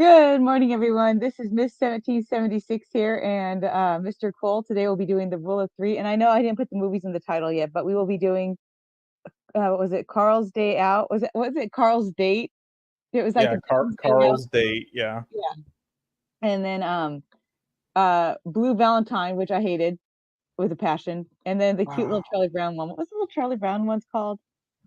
Good morning, everyone. This is Miss 1776 here, and Mr. Cole. Today we'll be doing the Rule of Three. And I know I didn't put the movies in the title yet, but we will be doing, what was it, Carl's Day Out? Was it Carl's Date? It was like Yeah, a Carl's Day Out. Carl's date. Yeah. Yeah. And then Blue Valentine, which I hated with a passion. And then the cute little Wow. Charlie Brown one. What was the little Charlie Brown one's called?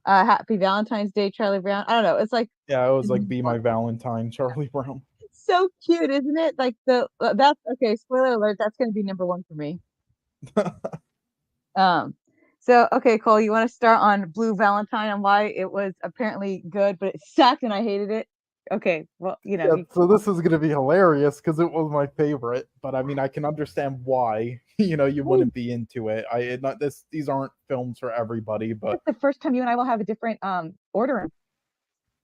Happy Valentine's Day, Charlie Brown. I don't know. It's like Yeah, it was like Be My Valentine, Charlie Brown. so cute, isn't it? Like that's okay. Spoiler alert. That's going to be number one for me. Um, so okay, Cole, you want to start on Blue Valentine and why it was apparently good, but it sucked and I hated it. Okay, well, Yeah, so this is gonna be hilarious because it was my favorite, but I mean, I can understand why you Ooh, wouldn't be into it. Not this; these aren't films for everybody, but it's the first time you and I will have a different order.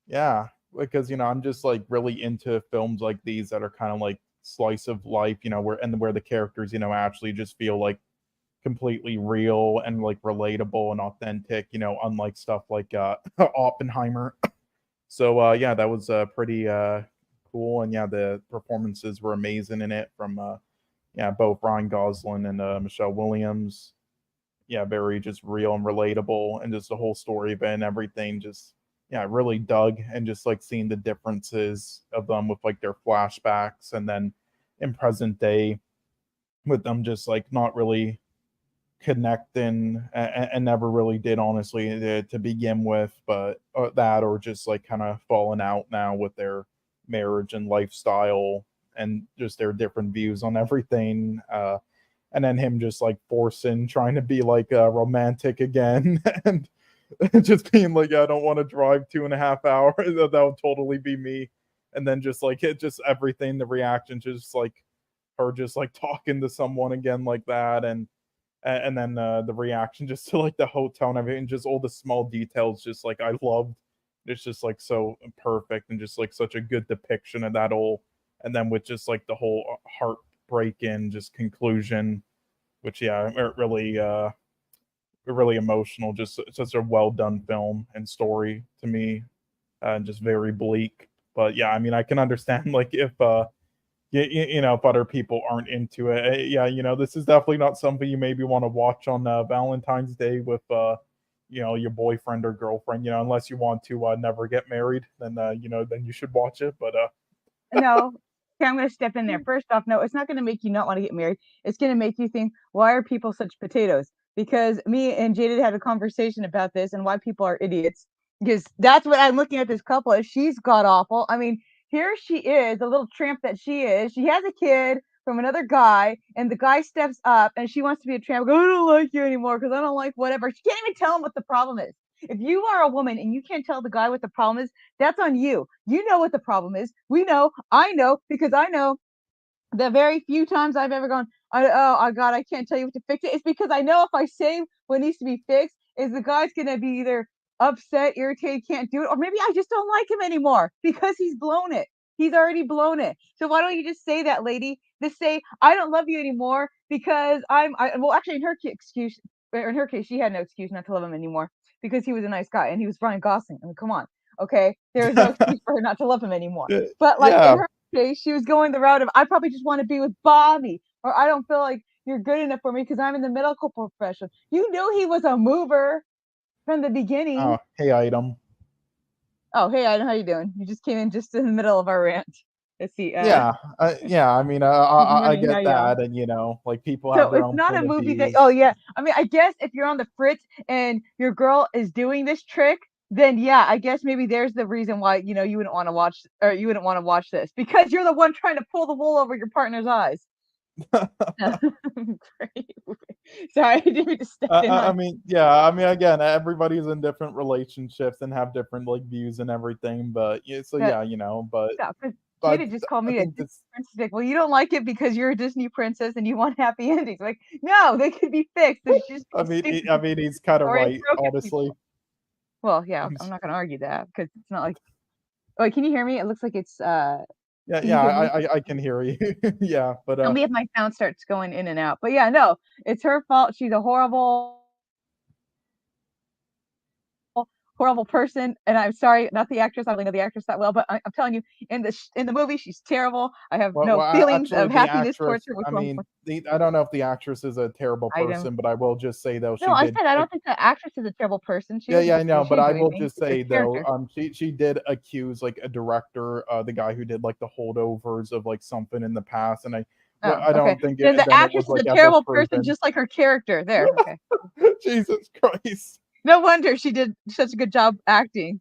yeah, because I'm just like really into films like these that are kind of like slice of life, where the characters actually just feel like completely real and like relatable and authentic, unlike stuff like Oppenheimer. So yeah, that was pretty cool, and yeah, the performances were amazing in it from yeah, both Ryan Gosling and Michelle Williams. Yeah, very just real and relatable, and just the whole story of it and everything. Just yeah, really dug, and just like seeing the differences of them with like their flashbacks, and then in present day with them just like not really connecting, and never really did, honestly, to begin with, but that, or just like kind of falling out now with their marriage and lifestyle, and just their different views on everything, and then him just like forcing trying to be like romantic again and just being like, I don't want to drive 2.5 hours. That would totally be me. And then just like it just everything, the reaction, just like her just like talking to someone again like that, and then the reaction just to like the hotel and everything, just all the small details, just like I loved. It's just like so perfect, and just like such a good depiction of that all. And then with just like the whole heartbreaking just conclusion, which yeah, it really emotional. Just such a well done film and story to me, and just very bleak. But yeah, I mean, I can understand like if if other people aren't into it. Yeah, this is definitely not something you maybe want to watch on Valentine's Day with your boyfriend or girlfriend. Unless you want to never get married, then then you should watch it. But No, okay, I'm going to step in there. First off, no, it's not going to make you not want to get married. It's going to make you think, why are people such potatoes? Because me and Jaded had a conversation about this and why people are idiots. Because that's what I'm looking at this couple as she's god awful. I mean, here she is, the little tramp that she is. She has a kid from another guy, and the guy steps up and she wants to be a tramp. Go, I don't like you anymore because I don't like whatever. She can't even tell him what the problem is. If you are a woman and you can't tell the guy what the problem is, that's on you. You know what the problem is. We know. I know because I know the very few times I've ever gone, oh God, I can't tell you what to fix it. It's because I know if I say what needs to be fixed, is the guy's gonna be either upset, irritated, can't do it, or maybe I just don't like him anymore because he's blown it. He's already blown it. So why don't you just say that, lady? Just say, I don't love you anymore because well, actually, in her case, she had no excuse not to love him anymore because he was a nice guy and he was Ryan Gosling. I mean, come on, okay, there was no excuse for her not to love him anymore. But like in yeah, her case, she was going the route of, I probably just want to be with Bobby, or I don't feel like you're good enough for me because I'm in the medical profession. You knew he was a mover from the beginning. oh hey, item. Oh, hey, Adam, how you doing? You just came in just in the middle of our rant. Let's see. Yeah, yeah. I mean, Good I morning. How get y'all? that, and like people have So their it's own not a point of movie that. Oh views. yeah. I mean, I guess if you're on the fritz and your girl is doing this trick, then yeah, I guess maybe there's the reason why you wouldn't want to watch, or you wouldn't want to watch this because you're the one trying to pull the wool over your partner's eyes. Great. Sorry, I didn't mean to step in I on. mean, yeah. I mean, again, everybody's in different relationships and have different like views and everything. But yeah, so That. yeah, but Yeah, because but Jada just called I me a think Disney this. princess. Like, well, you don't like it because you're a Disney princess and you want happy endings. Like, no, they could be fixed. They're just stupid. I mean, he's kind of Story of right, broken people. honestly. Well, yeah, I'm I'm s- not gonna argue that because it's not like. Oh, wait, can you hear me? It looks like it's. yeah, Can you yeah. hear me? I can hear you. Yeah, but Tell me if my sound starts going in and out. But yeah, no, it's her fault. She's a horrible horrible person. And I'm sorry, not the actress. I don't know the actress that well, but I'm telling you, in the movie, she's terrible. I have no feelings actually, of the happiness actress, towards her. Which I one? mean, I don't know if the actress is a terrible Item. person, but I will just say though, No, she I did said I don't think the actress is a terrible person. She yeah, didn't. I know, She but didn't I do will anything. just It's her say though, character. she did accuse like a director, the guy who did like the holdovers of like something in the past, and Oh, I okay. don't think Then the then it was actress is like a ever terrible person, proven. just like her character. There. Okay. Jesus Christ. No wonder she did such a good job acting.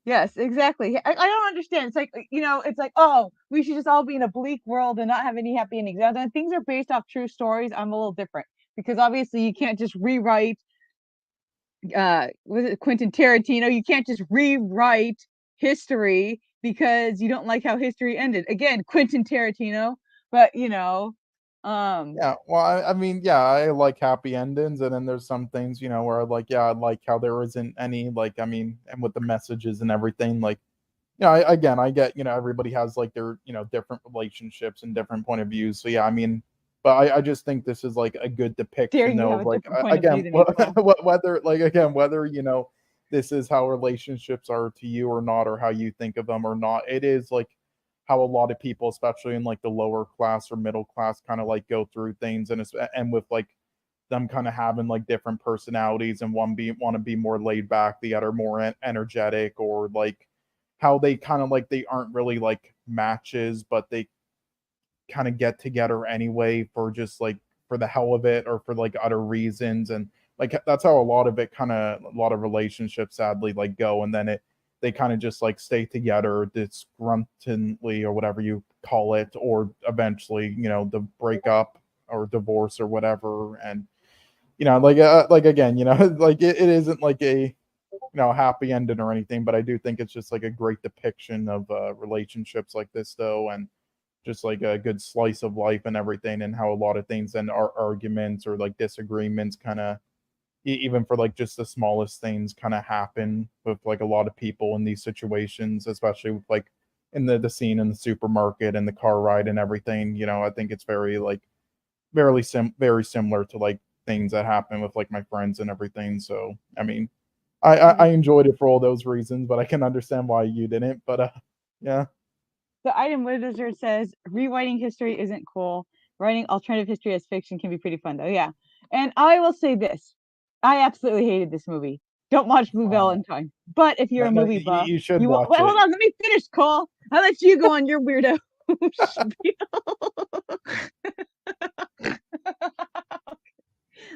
Yes, exactly. I don't understand. It's like, it's like, oh, we should just all be in a bleak world and not have any happy endings. Now, when things are based off true stories, I'm a little different because obviously you can't just rewrite was it Quentin Tarantino? You can't just rewrite history because you don't like how history ended. Again, Quentin Tarantino, but Yeah, well, I mean, yeah, I like happy endings, and then there's some things, where I like, yeah, I like how there isn't any, like, I mean, and with the messages and everything, like, again, I get, everybody has like their, different relationships and different point of views. So yeah, I mean, but I just think this is like a good dare depiction you though have of a like different point of view again, than me, Cole. whether like again whether this is how relationships are to you or not, or how you think of them or not. It is like how a lot of people, especially in like the lower class or middle class, kind of like go through things, and with like them kind of having like different personalities, and one want to be more laid back, the other more energetic, or like how they kind of like they aren't really like matches, but they kind of get together anyway for just like for the hell of it or for like other reasons. And like that's how a lot of it kind of a lot of relationships sadly like go, and then they kind of just like stay together disgruntledly or whatever you call it, or eventually the breakup or divorce or whatever. And like again, like it isn't like a happy ending or anything, but I do think it's just like a great depiction of relationships like this though, and just like a good slice of life and everything, and how a lot of things and our arguments or like disagreements kind of even for like just the smallest things kind of happen with like a lot of people in these situations, especially with like in the scene in the supermarket and the car ride and everything. I think it's very like very similar to like things that happen with like my friends and everything. So I mean, I enjoyed it for all those reasons, but I can understand why you didn't. But yeah. The item wizard says rewriting history isn't cool. Writing alternative history as fiction can be pretty fun though. Yeah. And I will say this. I absolutely hated this movie. Don't watch Blue Valentine. But if you're a No, movie buff, you should you won't watch wait, hold it. on, let me finish, Cole. I'll let you go on your weirdo spiel.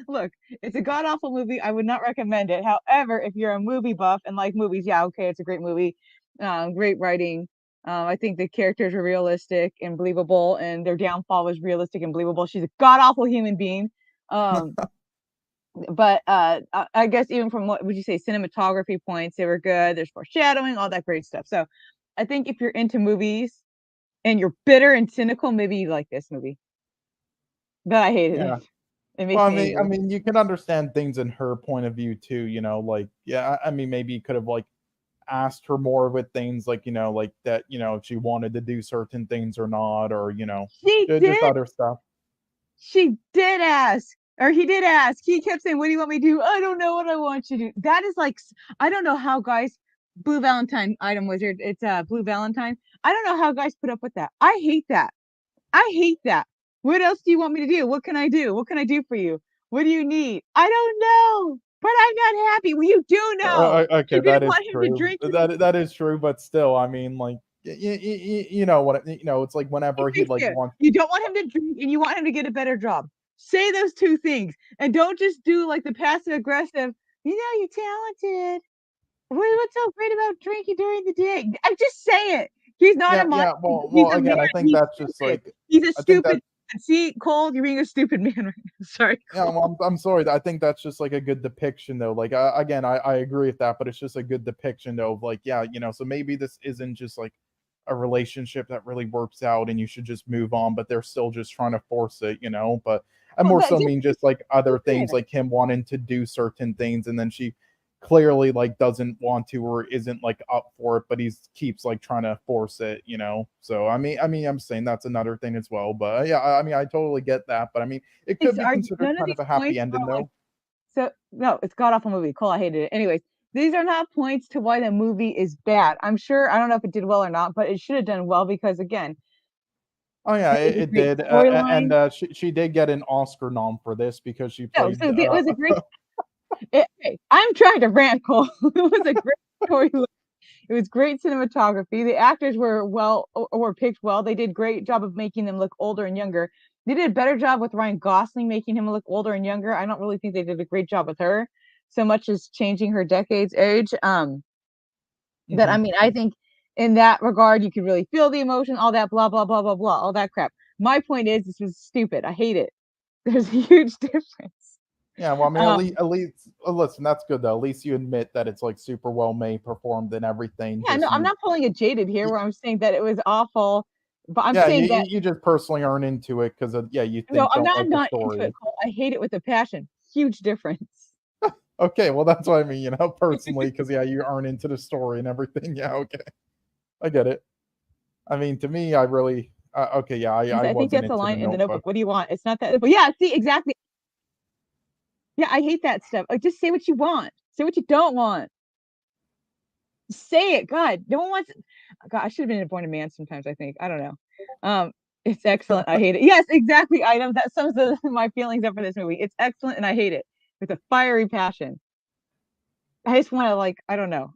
Look, it's a god awful movie. I would not recommend it. However, if you're a movie buff and like movies, yeah, okay, it's a great movie. Great writing. I think the characters are realistic and believable, and their downfall was realistic and believable. She's a god awful human being. Um, but I guess even from what would you say cinematography points, they were good. There's foreshadowing, all that great stuff. So I think if you're into movies and you're bitter and cynical, maybe you like this movie. But I hated Yeah. it. It Well, makes me angry. you can understand things in her point of view too, like, yeah, I mean, maybe you could have like asked her more with things like, like that, if she wanted to do certain things or not, or, She just did. other stuff. She did ask, or he did ask. He kept saying, "What do you want me to do?" I don't know what I want you to do. That is like, I don't know how guys. Blue Valentine item wizard. It's Blue Valentine. I don't know how guys put up with that. I hate that. I hate that. What else do you want me to do? What can I do? What can I do for you? What do you need? I don't know, but I'm not happy. Well, you do know. Okay, You that didn't is want him to true. drink with That is true, but still, I mean, like, you know what, it's like whenever he like you. wants. You don't want him to drink and you want him to get a better job. Say those two things and don't just do like the passive aggressive, you're talented. What's so great about drinking during the day? I just say it. He's not a mind. Yeah. He's Well, a man. again, I think He's that's just stupid. like, He's a I think stupid. See, Cole, you're being a stupid man right now. Sorry, yeah, Cole. well, I'm sorry. I think that's just like a good depiction, though. Like, again, I agree with that, but it's just a good depiction, though, of like, yeah, so maybe this isn't just like a relationship that really works out and you should just move on, but they're still just trying to force it, But I Well, more that so just mean just like other things, stupid. like him wanting to do certain things, and then she clearly like doesn't want to or isn't like up for it, but he's keeps like trying to force it. So I'm saying that's another thing as well. But yeah, I mean, I totally get that, but I mean, it could be considered None of kind these of a happy points ending are like though. so. No, it's god awful movie. Cole, I hated it. Anyways, These are not points to why the movie is bad. I'm sure, I don't know if it did well or not, but it should have done well because, again, Oh yeah, it was a it great did, storyline. and she did get an Oscar nom for this because she No, played. so it was a great. Hey, I'm trying to rant, Cole. It was a great storyline. It was great cinematography. The actors were picked well. They did great job of making them look older and younger. They did a better job with Ryan Gosling making him look older and younger. I don't really think they did a great job with her so much as changing her decade's age. That I mean, I think in that regard, you could really feel the emotion, all that blah blah blah blah blah, all that crap. My point is, this was stupid. I hate it. There's a huge difference. Yeah, well, I mean, Um, at least listen, that's good though. At least you admit that it's like super well made, performed, and everything. yeah, no, Just I'm not pulling a Jaded here, where I'm saying that it was awful, but I'm yeah, saying that you just personally aren't into it because yeah, you no, I'm don't not like the not into it, story. Cole. I hate it with a passion. Huge difference. Okay, well, that's what I mean, personally, because yeah, you aren't into the story and everything. Yeah, okay, I get it. I mean, to me, I really okay, yeah, Yes, I I think wasn't that's a into the line in the Notebook. Notebook. What do you want? It's not that simple. Yeah, see, exactly. Yeah, I hate that stuff. Like, just say what you want. Say what you don't want. Say it. God, no one wants. God, I should have been born a man sometimes. I think. I don't know. It's excellent. I hate it. Yes, exactly. Item that sums my feelings up for this movie. It's excellent, and I hate it with a fiery passion. I just want to like. I don't know.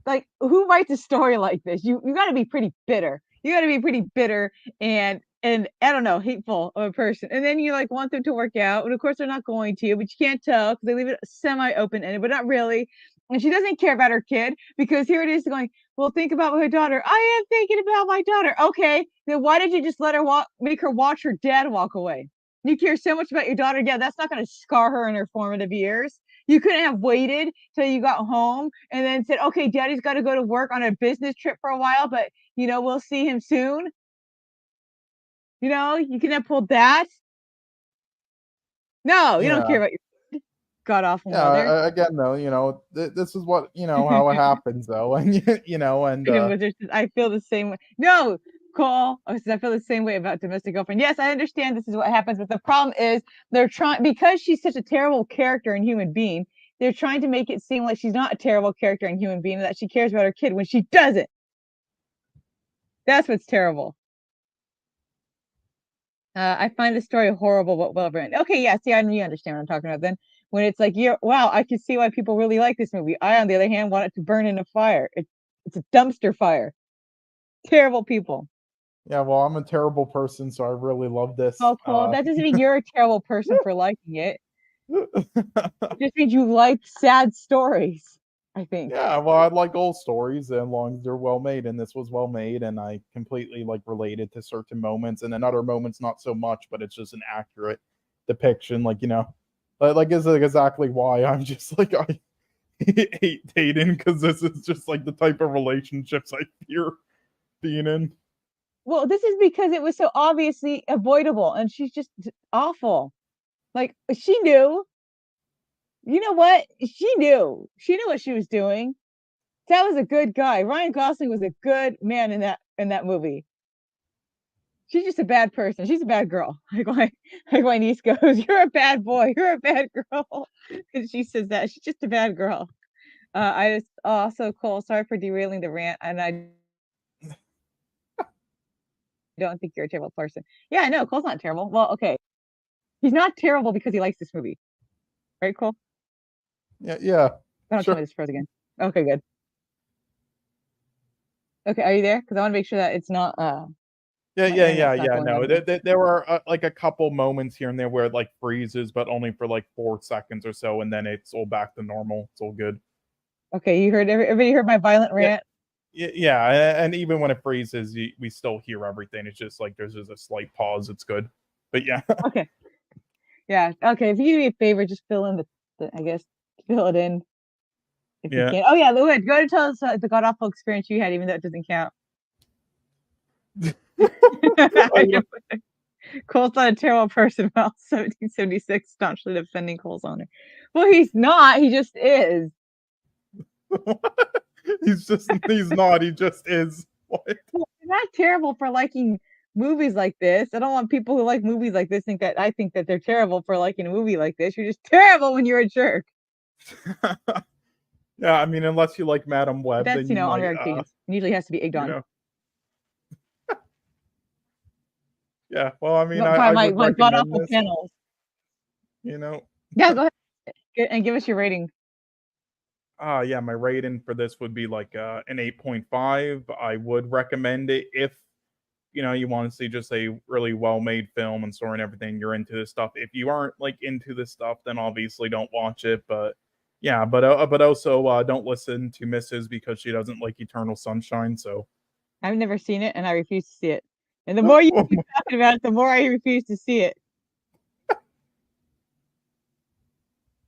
Like who writes a story like this? You got to be pretty bitter. You got to be pretty bitter and I don't know, hateful of a person. And then you like want them to work out, and of course they're not going to, but you can't tell because they leave it semi open ended, but not really. And she doesn't care about her kid because here it is going. Well, think about her daughter. I am thinking about my daughter. Okay, then why did you just let her make her watch her dad walk away? You care so much about your daughter. Yeah, that's not going to scar her in her formative years. You couldn't have waited till you got home and then said, okay, daddy's got to go to work on a business trip for a while, but we'll see him soon. You can have pulled that. No, you don't care Yeah, about your god awful mother. yeah. Again, though, this is what how it happens, though, and and I feel the same way. No, Cole, I feel the same way about Domestic Girlfriend. Yes, I understand this is what happens, but the problem is they're trying, because she's such a terrible character and human being, they're trying to make it seem like she's not a terrible character and human being, and that she cares about her kid when she doesn't. That's what's terrible. I find the story horrible but well written. Okay, yeah, see, you understand what I'm talking about then. When it's like, wow, I can see why people really like this movie. I, on the other hand, want it to burn in a fire. It's a dumpster fire. Terrible people. yeah. Well, I'm a terrible person, so I really love this. Oh, cool. That doesn't mean you're a terrible person for liking it. It just means you like sad stories, I think. Yeah, well, I like old stories as long as they're well made, and this was well made, and I completely like related to certain moments, and then other moments not so much, but it's just an accurate depiction, like is exactly why I'm just like I hate dating because this is just like the type of relationships I fear being in. Well, this is because it was so obviously avoidable, and she's just awful. Like, she knew. You know what? She knew. She knew what she was doing. That was a good guy. Ryan Gosling was a good man in that movie. She's just a bad person. She's a bad girl. Like my niece goes, "You're a bad boy. You're a bad girl," and she says that she's just a bad girl. I just so Cole. Sorry for derailing the rant, and I don't think you're a terrible person. Yeah, I know Cole's not terrible. Well, okay, he's not terrible because he likes this movie, right, Cole? Yeah, Don't tell me sure. this froze again. Okay, good. Okay, are you there? Because I want to make sure that it's not Yeah, my yeah, internet's yeah, not yeah. going out No, again. there were like a couple moments here and there where it like freezes, but only for like 4 seconds or so, and then it's all back to normal. It's all good. Okay, you heard everybody heard my violent Yeah, rant. yeah, and even when it freezes, we still hear everything. It's just like there's just a slight pause. It's good, but yeah, Okay, yeah, okay. If you do me a favor, just fill in I guess fill it in if you yeah. can. Oh yeah, Louis, go to tell us the god awful experience you had, even though it doesn't count. Cole's not a terrible person. Well, 1776 staunchly defending Cole's honor. Well, he's not. He just is. He's not. He just is. What? Well, you're not terrible for liking movies like this. I don't want people who like movies like this think that I think that they're terrible for liking a movie like this. You're just terrible when you're a jerk. Yeah, I mean, unless you like Madam Web, That's, then you on might, rare occasions. It usually has to be egged you on. know. Yeah, well, I mean, By I my would god recommend awful this. channels. You know. Yeah, go ahead and give us your rating. Yeah, my rating for this would be like an 8.5. I would recommend it if you want to see just a really well-made film and story and everything. You're into this stuff. If you aren't like into this stuff, then obviously don't watch it. But yeah, but also don't listen to Mrs. because she doesn't like Eternal Sunshine. So I've never seen it, and I refuse to see it. And the more you keep talking about it, the more I refuse to see it.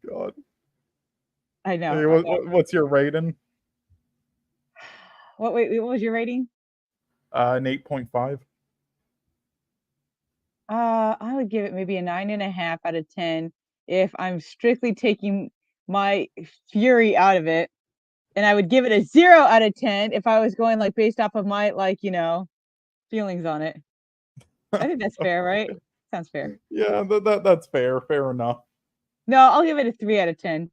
God, I know. hey, what's your rating? What was your rating? An 8.5. I would give it maybe a 9.5 out of 10 if I'm strictly taking my fury out of it. And I would give it a 0 out of 10 if I was going like based off of my feelings on it. I think that's fair, right? Sounds fair. Yeah, that's fair. Fair enough. No, I'll give it a 3 out of 10.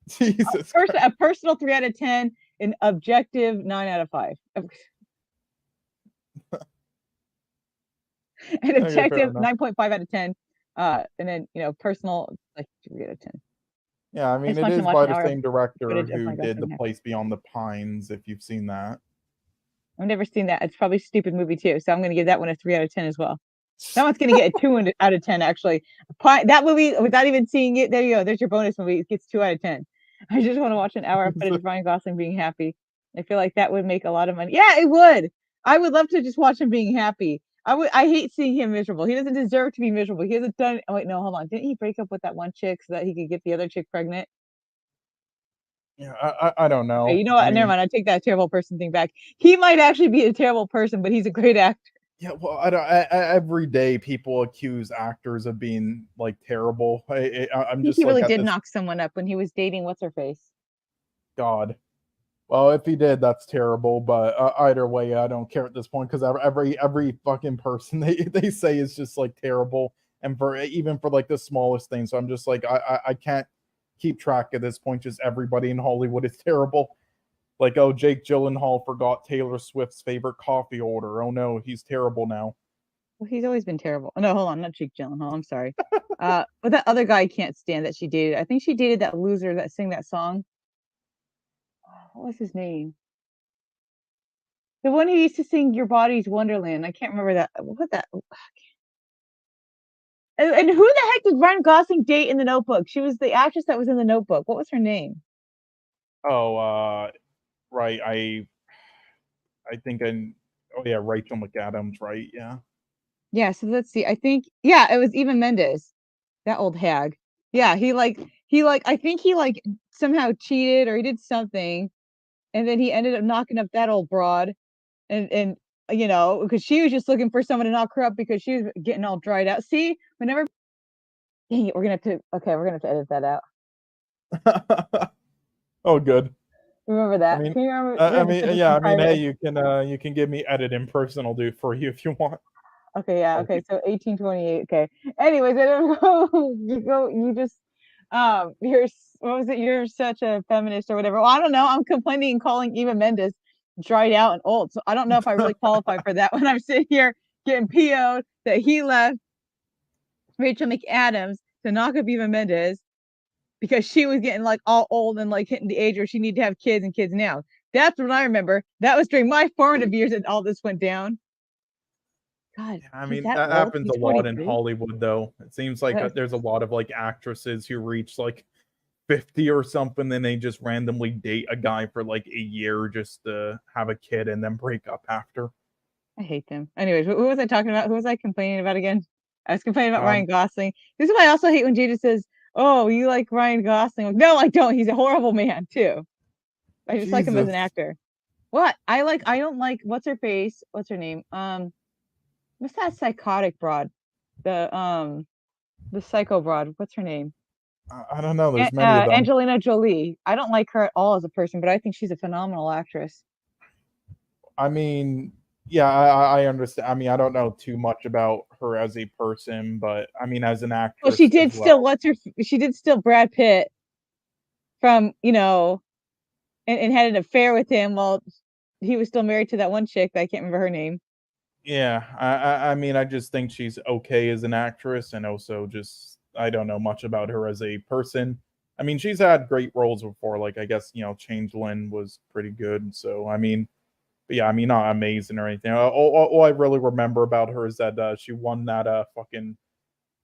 Jesus. A personal 3 out of 10, an objective 9 out of 5. An objective 9.5 out of 10. And then personal like 3 out of 10. Yeah, I mean, it is by the same director who did The Place Beyond the Pines, if you've seen that. I've never seen that. It's probably a stupid movie too, so I'm going to give that one a 3 out of 10 as well. That one's going to get a 2 out of 10 actually. That movie, without even seeing it, there you go. There's your bonus movie. It gets 2 out of 10. I just want to watch an hour of footage of Ryan Gosling being happy. I feel like that would make a lot of money. Yeah, it would. I would love to just watch him being happy. I hate seeing him miserable. He doesn't deserve to be miserable. He hasn't done. Oh wait, no, hold on. Didn't he break up with that one chick so that he could get the other chick pregnant? Yeah, I don't know. Okay, you know what? Never mind. I take that terrible person thing back. He might actually be a terrible person, but he's a great actor. Yeah, well, every day people accuse actors of being like terrible. I'm just he like really did knock someone up when he was dating what's her face. God. Well, if he did, that's terrible. But either way, I don't care at this point because every fucking person they say is just like terrible, and even for like the smallest thing. So I'm just like I can't keep track at this point. Just everybody in Hollywood is terrible. Like, oh, Jake Gyllenhaal forgot Taylor Swift's favorite coffee order. Oh no, he's terrible now. Well, he's always been terrible. No, hold on, not Jake Gyllenhaal. I'm sorry. But that other guy I can't stand that she dated. I think she dated that loser that sang that song. What was his name? The one who used to sing "Your Body's Wonderland." I can't remember that. What that? And who the heck did Ryan Gosling date in The Notebook? She was the actress that was in The Notebook. What was her name? Oh, right. I think oh yeah, Rachel McAdams, right? Yeah. Yeah, so let's see. I think it was Eva Mendes, that old hag. Yeah, he I think he somehow cheated or he did something, and then he ended up knocking up that old broad, and because she was just looking for someone to knock her up because she was getting all dried out. See, whenever, dang it, we're gonna have to edit that out. Oh, good. Remember that. I mean, Can you remember? yeah. I mean, hey, you can give me edit in person. I'll do it for you if you want. Okay, yeah, okay. So 1828. Okay. Anyways, I don't know. You just you're what was it? You're such a feminist or whatever. Well, I don't know. I'm complaining and calling Eva Mendes dried out and old. So I don't know if I really qualify for that when I'm sitting here getting PO'd that he left Rachel McAdams to knock up Eva Mendes because she was getting like all old and like hitting the age where she needed to have kids and kids now. That's what I remember. That was during my formative years that all this went down. God, I mean, that happens a lot in Hollywood, though. It seems like there's a lot of like actresses who reach like 50 or something, then they just randomly date a guy for like a year just to have a kid and then break up after. I hate them. Anyways, who was I talking about? Who was I complaining about again? I was complaining about Ryan Gosling. This is why I also hate when Jada says, "Oh, you like Ryan Gosling?" Like, no, I don't. He's a horrible man too. I just like him as an actor. What? I don't like what's her face? What's her name? What's that psychotic broad? The psycho broad. What's her name? I don't know. There's many of them. Angelina Jolie. I don't like her at all as a person, but I think she's a phenomenal actress. I mean, yeah, I understand. I mean, I don't know too much about her as a person, but I mean, as an actress. Well, she did still. She did still Brad Pitt from and had an affair with him while he was still married to that one chick that I can't remember her name. Yeah, I mean, I just think she's okay as an actress, and also just I don't know much about her as a person. I mean, she's had great roles before, like I guess Changeling was pretty good. So I mean, but yeah, I mean, not amazing or anything. All I really remember about her is that she won that fucking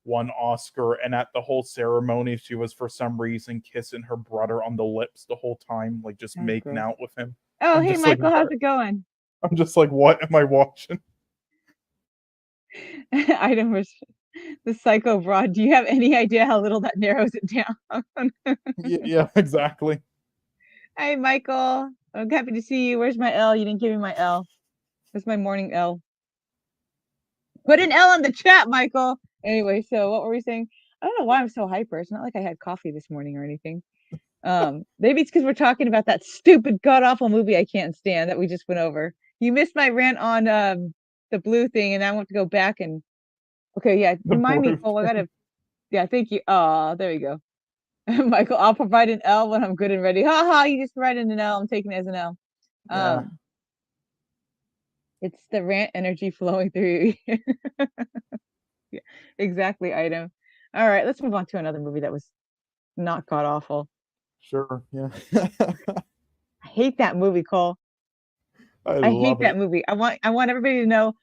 one Oscar, and at the whole ceremony, she was for some reason kissing her brother on the lips the whole time, like just making out with him. Oh, I'm hey just like, Michael, how's it going? I'm just like, what am I watching? Item was the psycho broad. Do you have any idea how little that narrows it down? Yeah, exactly. Hi, Michael. I'm happy to see you. Where's my L? You didn't give me my L. Where's my morning L? Put an L in the chat, Michael. Anyway, so what were we saying? I don't know why I'm so hyper. It's not like I had coffee this morning or anything. Maybe it's because we're talking about that stupid god awful movie I can't stand that we just went over. You missed my rant on the blue thing, and I want to go back and okay, yeah. The Remind me. blue Oh, I gotta. Yeah, thank you. Oh, there you go. Michael, I'll provide an L when I'm good and ready. Ha ha, you just provided an L. I'm taking it as an L. Yeah, It's the rant energy flowing through you. Yeah, exactly, item. All right, let's move on to another movie that was not god awful. sure. Yeah. I hate that movie, Cole. I hate love that it. movie. I want everybody to know,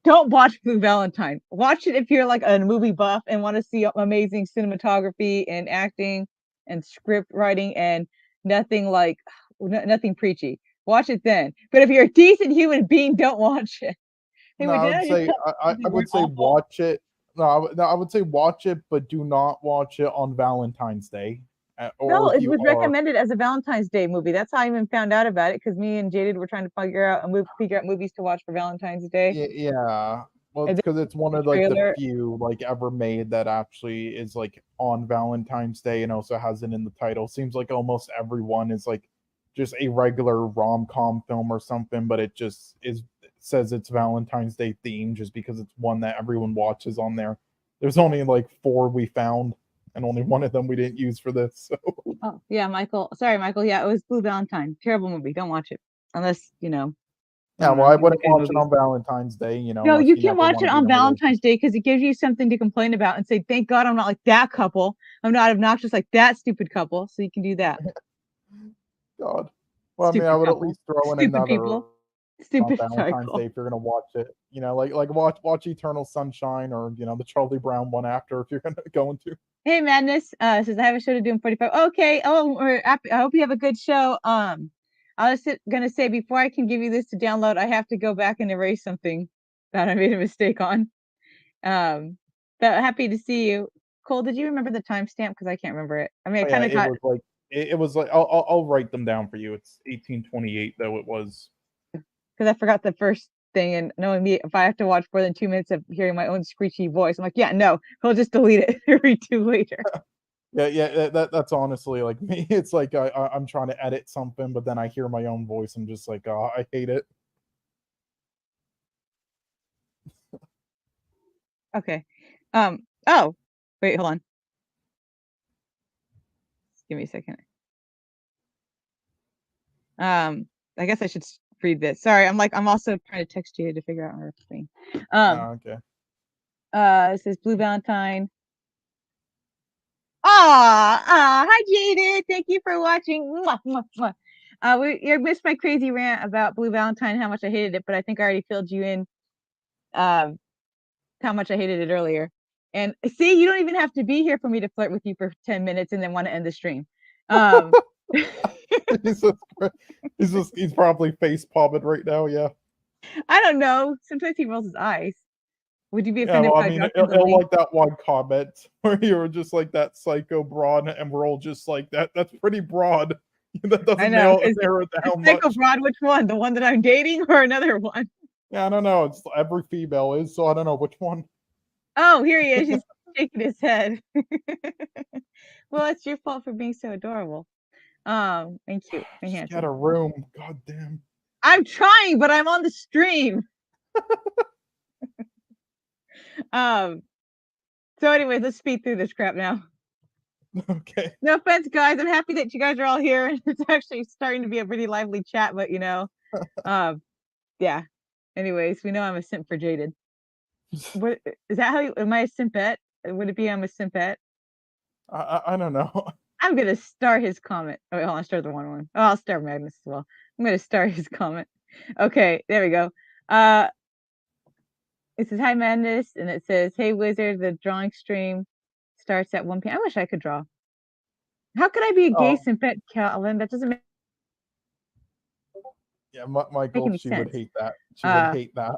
don't watch Blue Valentine. Watch it if you're like a movie buff and want to see amazing cinematography and acting and script writing and nothing like nothing preachy. Watch it then. But if you're a decent human being, don't watch it. No, Anyway, I did would I just say tell I you we're would say awful? watch it. No, I would say watch it, but do not watch it on Valentine's Day. Or No, if it you was are, recommended as a Valentine's Day movie. That's how I even found out about it because me and Jaded were trying to figure out movies to watch for Valentine's Day. yeah. Well, And it's then because it's one the of like the trailer. few like ever made that actually is like on Valentine's Day and also has it in the title. Seems like almost everyone is like just a regular rom-com film or something, but it just is says it's Valentine's Day theme just because it's one that everyone watches on there. There's only like 4 we found, and only one of them we didn't use for this. So Oh, yeah, Michael. Sorry, Michael. Yeah, it was Blue Valentine. Terrible movie. Don't watch it unless I yeah, don't well, know. I You like wouldn't good watch it movies. on Valentine's Day, No, unless you you can never watch want it to be in on a relationship. Valentine's Day because it gives you something to complain about and say, "Thank God I'm not like that couple. I'm not obnoxious like that stupid couple." So you can do that. God. Well, I mean, I Stupid would at couple. least throw in Stupid another people. on Stupid Valentine's cycle. Day if you're gonna watch it. Watch Eternal Sunshine or the Charlie Brown one after if you're gonna go into. Hey, Madness. Says I have a show to do in 45. Okay. Oh, I hope you have a good show. I was gonna say before I can give you this to download, I have to go back and erase something that I made a mistake on. Um, but happy to see you. Cole, did you remember the timestamp? Because I can't remember it. I mean, I Oh yeah, kind of it got was like it was like I'll write them down for you. It's 1828 though it was. because I forgot the first thing, and knowing me, if I have to watch more than 2 minutes of hearing my own screechy voice, I'm like, yeah, no, he'll just delete it and redo later. Yeah, that's honestly like me. It's like I'm trying to edit something, but then I hear my own voice. I'm just like, oh, I hate it. Okay. Oh, wait, hold on. Give me a second. I guess I should read this. Sorry, I'm also trying to text you to figure out our thing. Oh, okay. It says Blue Valentine. Hi Jaded. Thank you for watching. Mwah, mwah, mwah. You missed my crazy rant about Blue Valentine, how much I hated it, but I think I already filled you in how much I hated it earlier. And see, you don't even have to be here for me to flirt with you for 10 minutes and then want to end the stream. Jesus Christ. He's probably face palming right now. Yeah. I don't know. Sometimes he rolls his eyes. Would you be Yeah, offended well, if I I mean, dropped him the it'll link? like that one comment where you were just like that psycho broad, and we're all just like that. That's pretty broad. That I doesn't know, because narrow it the down Psycho much. Broad, which one? The one that I'm dating or another one? Yeah, I don't know. It's every female is, so I don't know which one. Oh, here he is. He's shaking his head. Well, it's your fault for being so adorable. And cute and Just get handsome. a room. God damn. I'm trying, but I'm on the stream. Um, so anyway, let's speed through this crap now. Okay. No offense, guys. I'm happy that you guys are all here. It's actually starting to be a pretty lively chat, but yeah. Anyways, we know I'm a simp for Jaded. What is that? Am I a simpette? Would it be I'm a simpette? I don't know. I'm gonna star his comment. Oh, wait, hold on, star the one. Oh, I'll star Magnus as well. I'm gonna star his comment. Okay, there we go. It says hi Madness, and it says hey Wizard. The drawing stream starts at 1 p.m. I wish I could draw. How could I be a gay simpette, Calvin? That doesn't make Michael, any she sense. would hate that. She would hate that.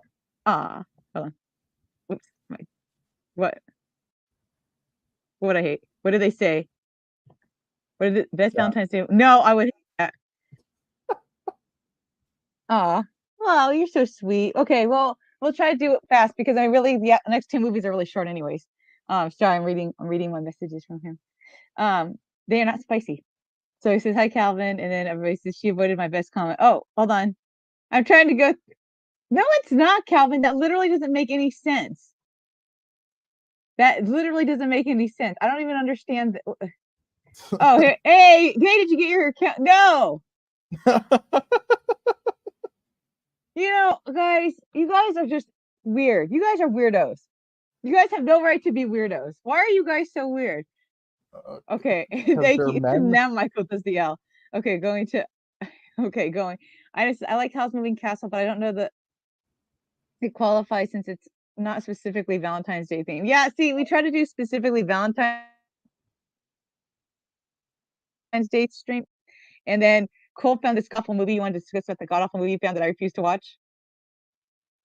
Hold on. Oops. What? What would I hate? What did they say? What did the best Valentine's Day? No, I would hate that. Well, you're so sweet. Okay, well, we'll try to do it fast because the next 2 movies are really short anyways. Sorry, I'm reading my messages from him. They are not spicy. So he says, hi, Calvin. And then everybody says, she avoided my best comment. Oh, hold on. I'm trying to go. No, it's not, Calvin. That literally doesn't make any sense. That literally doesn't make any sense. I don't even understand. Oh, hey, did you get your account? No. Guys, you guys are just weird. You guys are weirdos. You guys have no right to be weirdos. Why are you guys so weird? Okay, thank you. Now Michael does the L. Okay, going. I like House Moving Castle, but I don't know that it qualifies since it's not specifically Valentine's Day theme. Yeah, see, we try to do specifically Valentine's Day stream, and then Cole found this awful movie. You wanted to discuss what the god awful movie you found that I refused to watch?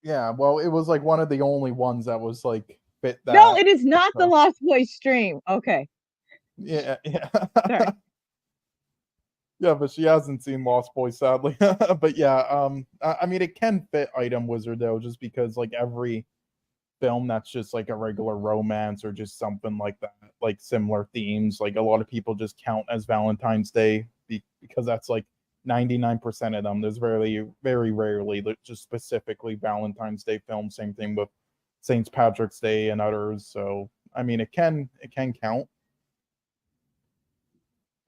Yeah, well, it was like one of the only ones that was like fit that. No, it is not the Lost Boys stream. Okay. Yeah. Sorry. Yeah, but she hasn't seen Lost Boys, sadly. But yeah, I mean, it can fit Item Wizard though, just because like every film that's just like a regular romance or just something like that, like similar themes, like a lot of people just count as Valentine's Day because that's like 99% of them. There's very, very rarely just specifically Valentine's Day films. Same thing with St. Patrick's Day and others. So I mean, it can count.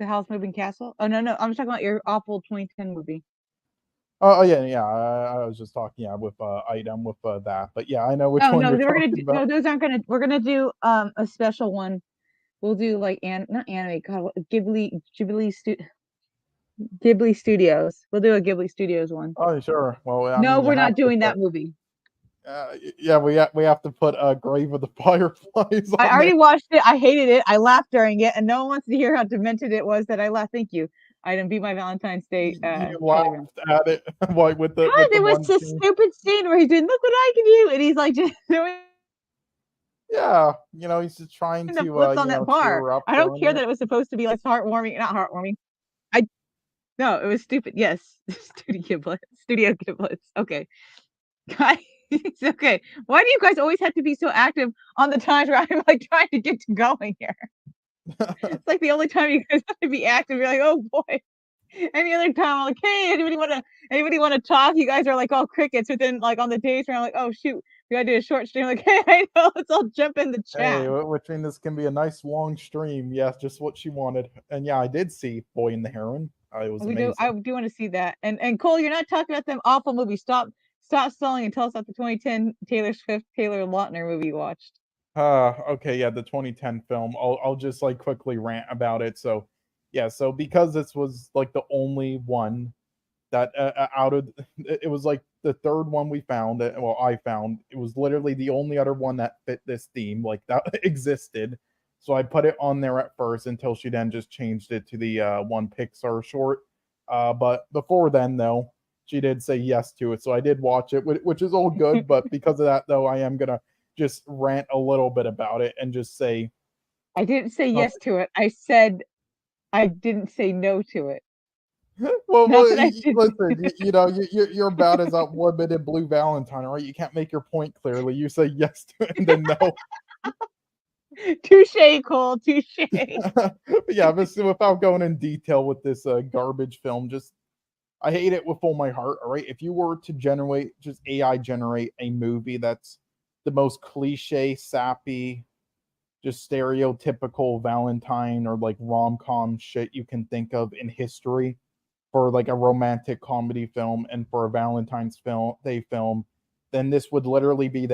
The House Moving Castle? Oh no, I'm talking about your awful 2010 movie. Oh yeah. I was just talking with Item with that, but yeah, I know which one you're talking about. No, those aren't gonna. We're gonna do a special one. We'll do like not anime. God, Ghibli Studios. We'll do a Ghibli Studios one. Oh sure. Well, I no, mean, we're not doing that movie. Yeah, we have to put Grave of the Fireflies. I already watched it. I hated it. I laughed during it, and no one wants to hear how demented it was that I laughed. Thank you. I didn't be my Valentine's Day. You laughed at it. Why with the? God, there was this stupid scene where he's doing, "Look what I can do," and he's like just doing. Yeah, he's just trying to on that bar. I don't care that it was supposed to be like heartwarming, not heartwarming. No, it was stupid. Yes, Studio Giblets. Okay, guys. It's okay. Why do you guys always have to be so active on the times where I'm like trying to get to going here? It's like the only time you guys have to be active. You're like, oh boy. Any other time, I'm like, hey, anybody want to talk? You guys are like all crickets. Within like on the days where I'm like, oh shoot, we gotta do a short stream. Like, hey, I know, let's all jump in the chat. Hey, which means this can be a nice long stream. Yeah, just what she wanted. And yeah, I did see Boy and the Heron. It was amazing. I do want to see that. And Cole, you're not talking about them awful movies. Stop stalling and tell us about the 2010 Taylor Swift, Taylor Lautner movie you watched. Okay, yeah, the 2010 film. I'll just like quickly rant about it. So, yeah, so because this was like the only one that out of it was like the third one we found. I found it was literally the only other one that fit this theme, like that existed. So I put it on there at first until she then just changed it to the one Pixar short. But before then, though, she did say yes to it. So I did watch it, which is all good. But because of that, though, I am going to just rant a little bit about it and just say. I didn't say yes to it. I said I didn't say no to it. Well, listen, you're about as unlimited Blue Valentine, all right? You can't make your point clearly. You say yes to it and then no. Touche, Cole. Touche. Yeah, but without going in detail with this garbage film, just I hate it with all my heart. All right, if you were to just AI generate a movie that's the most cliche, sappy, just stereotypical Valentine or like rom-com shit you can think of in history for like a romantic comedy film and for a Valentine's Day film, then this would literally be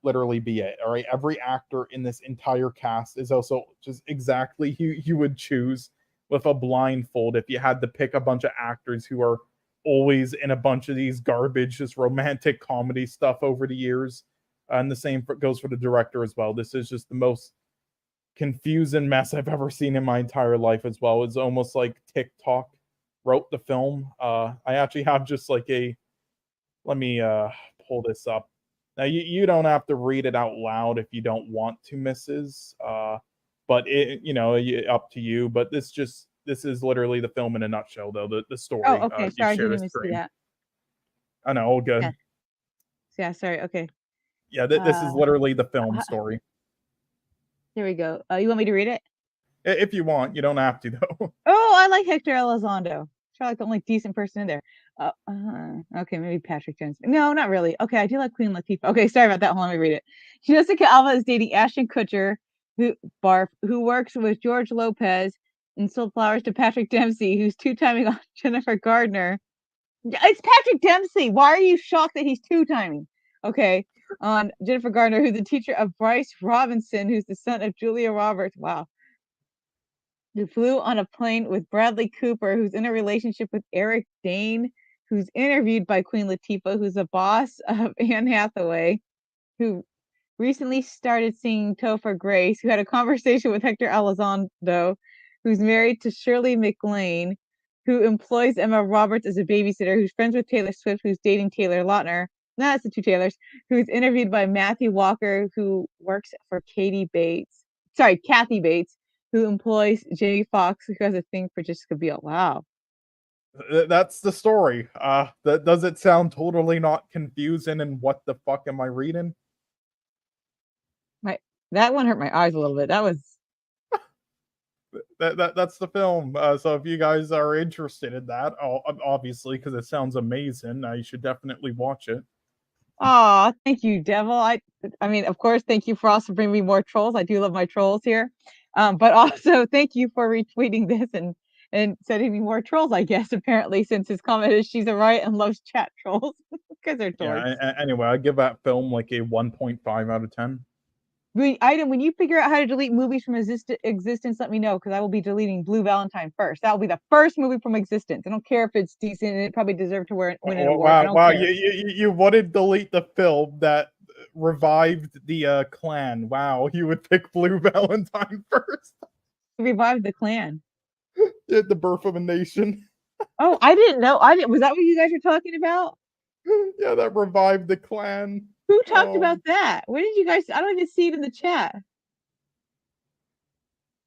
literally be it. All right, every actor in this entire cast is also just exactly who you would choose with a blindfold if you had to pick a bunch of actors who are always in a bunch of these garbage, just romantic comedy stuff over the years. And the same goes for the director as well. This is just the most confusing mess I've ever seen in my entire life as well. It's almost like TikTok wrote the film. I actually have just like let me pull this up. Now you don't have to read it out loud if you don't want to, Mrs. But up to you. But this is literally the film in a nutshell, though. The story. Oh, okay. Sorry, I didn't even see that. I know, all good. Yeah, sorry. Okay. Yeah, this is literally the film story. Here we go. You want me to read it? If you want, you don't have to though. Oh, I like Hector Elizondo. I like the only decent person in there. Okay, maybe Patrick Johnson. No, not really. Okay, I do like Queen Latifah. Okay, sorry about that. Hold on, let me read it. Jessica Alba is dating Ashton Kutcher, who works with George Lopez and sold flowers to Patrick Dempsey, who's two-timing on Jennifer Gardner. It's Patrick Dempsey. Why are you shocked that he's two-timing? Okay, on Jennifer Gardner, who's the teacher of Bryce Robinson, who's the son of Julia Roberts. Wow. Who flew on a plane with Bradley Cooper, who's in a relationship with Eric Dane, who's interviewed by Queen Latifah, who's a boss of Anne Hathaway, who recently started singing Topher Grace, who had a conversation with Hector Elizondo, who's married to Shirley MacLaine, who employs Emma Roberts as a babysitter, who's friends with Taylor Swift, who's dating Taylor Lautner. No, that's the two Taylors. Who's interviewed by Matthew Walker, who works for Kathy Bates, who employs Jamie Foxx, who has a thing for Jessica Biel. Wow. That's the story. Does it sound totally not confusing? And what the fuck am I reading? That one hurt my eyes a little bit. That was that's the film. So if you guys are interested in that, obviously, because it sounds amazing, you should definitely watch it. Oh, thank you, Devill. I mean, of course, thank you for also bringing me more trolls. I do love my trolls here. But also thank you for retweeting this and sending me more trolls, I guess, apparently, since his comment is she's a riot and loves chat trolls. Because they're dorks. Yeah, anyway, I give that film like a 1.5 out of 10. When you figure out how to delete movies from existence, let me know, because I will be deleting Blue Valentine first. That will be the first movie from existence. I don't care if it's decent, and it probably deserved to win an award. Wow! You want to delete the film that revived the Klan? Wow, you would pick Blue Valentine first. Revived the Klan. The birth of a nation. Oh, I didn't know. Was that what you guys were talking about? Yeah, that revived the Klan. Who talked about that? Where did you guys? I don't even see it in the chat.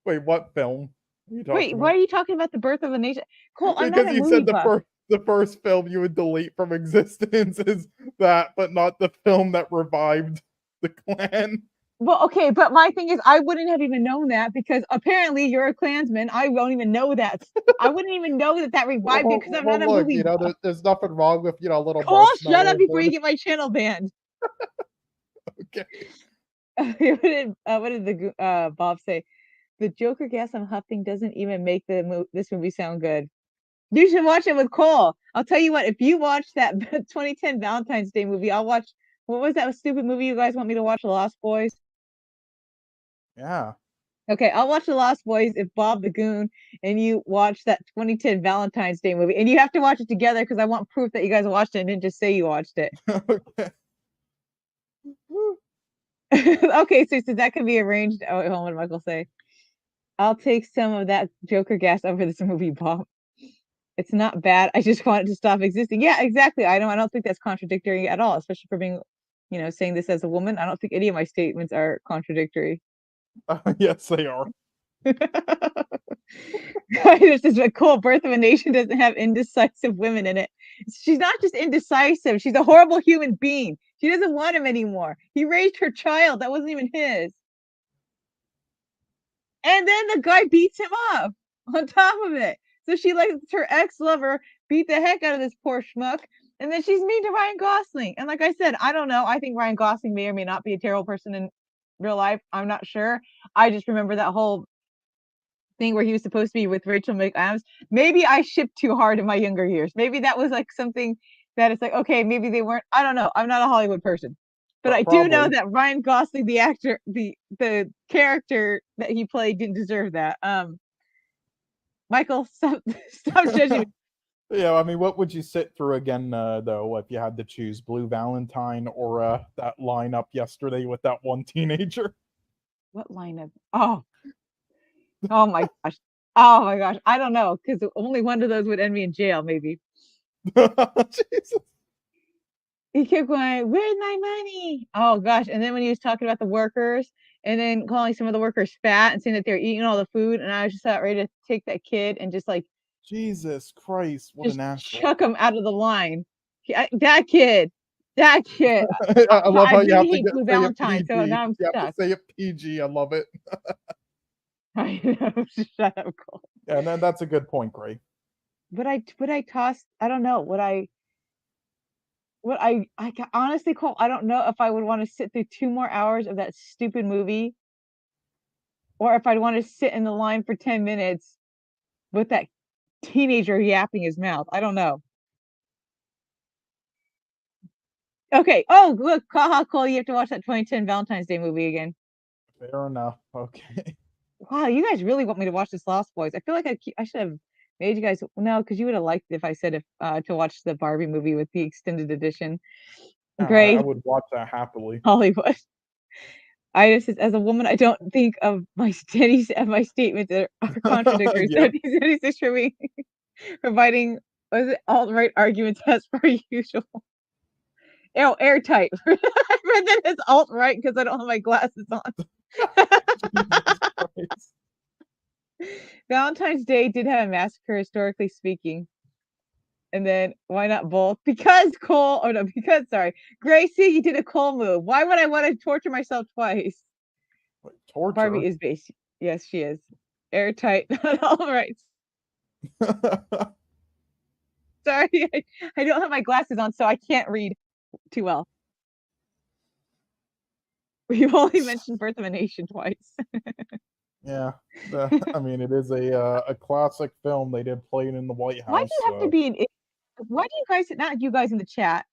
Wait, what film? Wait, why are you talking about the birth of a nation? Cole, I'm because not a you movie said buff. the first film you would delete from existence is that, but not the film that revived the Klan. Well, okay, but my thing is, I wouldn't have even known that because apparently you're a Klansman. I don't even know that. I wouldn't even know that revived it because I'm not a movie buff. There's nothing wrong with little. Cole, shut up before you get my channel banned. Okay. What did the Bob say? The Joker gas I'm huffing doesn't even make this movie sound good. You should watch it with Cole. I'll tell you what, if you watch that 2010 Valentine's Day movie, I'll watch, what was that stupid movie you guys want me to watch, The Lost Boys? Yeah. Okay, I'll watch The Lost Boys if Bob the Goon and you watch that 2010 Valentine's Day movie. And you have to watch it together because I want proof that you guys watched it and didn't just say you watched it. Okay. Okay, so that can be arranged. Oh, wait, hold on, what did Michael say? I'll take some of that Joker gas over this movie, Bob. It's not bad. I just want it to stop existing. Yeah, exactly. I don't think that's contradictory at all, especially for being, saying this as a woman. I don't think any of my statements are contradictory. Yes, they are. This is a cool. Birth of a Nation doesn't have indecisive women in it. She's not just indecisive. She's a horrible human being. She doesn't want him anymore. He raised her child. That wasn't even his. And then the guy beats him up on top of it. So she lets her ex-lover beat the heck out of this poor schmuck. And then she's mean to Ryan Gosling. And like I said, I don't know. I think Ryan Gosling may or may not be a terrible person. And real life. I'm not sure. I just remember that whole thing where he was supposed to be with Rachel McAdams. Maybe I shipped too hard in my younger years. Maybe that was like something that it's like, okay, maybe they weren't. I don't know. I'm not a Hollywood person. But I do know that Ryan Gosling, the actor, the character that he played, didn't deserve that. Michael, stop judging me. Yeah, I mean, what would you sit through again, though, if you had to choose Blue Valentine or that lineup yesterday with that one teenager? What lineup? Oh my gosh. Oh my gosh. I don't know, because only one of those would end me in jail, maybe. Jesus. He kept going, "Where's my money?" Oh gosh. And then when he was talking about the workers and then calling some of the workers fat and saying that they're eating all the food, and I was just about ready to take that kid and just like Jesus Christ, what just an asshole. chuck him out of the line. That kid. I love how you have to Blue say it Valentine, PG. so now I'm You have stuck. to say it PG. I love it. I know. Shut up, Cole. Yeah, and that's a good point, Gray. Would I toss? I don't know. I honestly, Cole, I don't know if I would want to sit through 2 more hours of that stupid movie, or if I'd want to sit in the line for 10 minutes with that teenager yapping his mouth. I don't know. Okay. Oh, look, haha, Cole, you have to watch that 2010 Valentine's Day movie again. Fair enough. Okay. Wow, you guys really want me to watch this Lost Boys. I feel like I should have made you guys no, because you would have liked it if I said to watch the Barbie movie with the extended edition. Yeah, I Gray, would watch that happily. Hollywood. I just, as a woman, I don't think of my statements are contradictory. Yep. 76 for me, providing was it alt-right arguments as per usual. Oh, airtight. I read that as alt-right because I don't have my glasses on. Valentine's Day did have a massacre, historically speaking. And then why not both? Because Cole, oh no, because sorry, Gracie, you did a Cole move. Why would I want to torture myself twice? Wait, torture? Barbie is based. Yes, she is. Airtight. All right. Sorry, I don't have my glasses on, so I can't read too well. We've only mentioned Birth of a Nation twice. Yeah, I mean, it is a classic film. They did play it in the White House. Why do you have to be an idiot? Why do you guys, not you guys in the chat?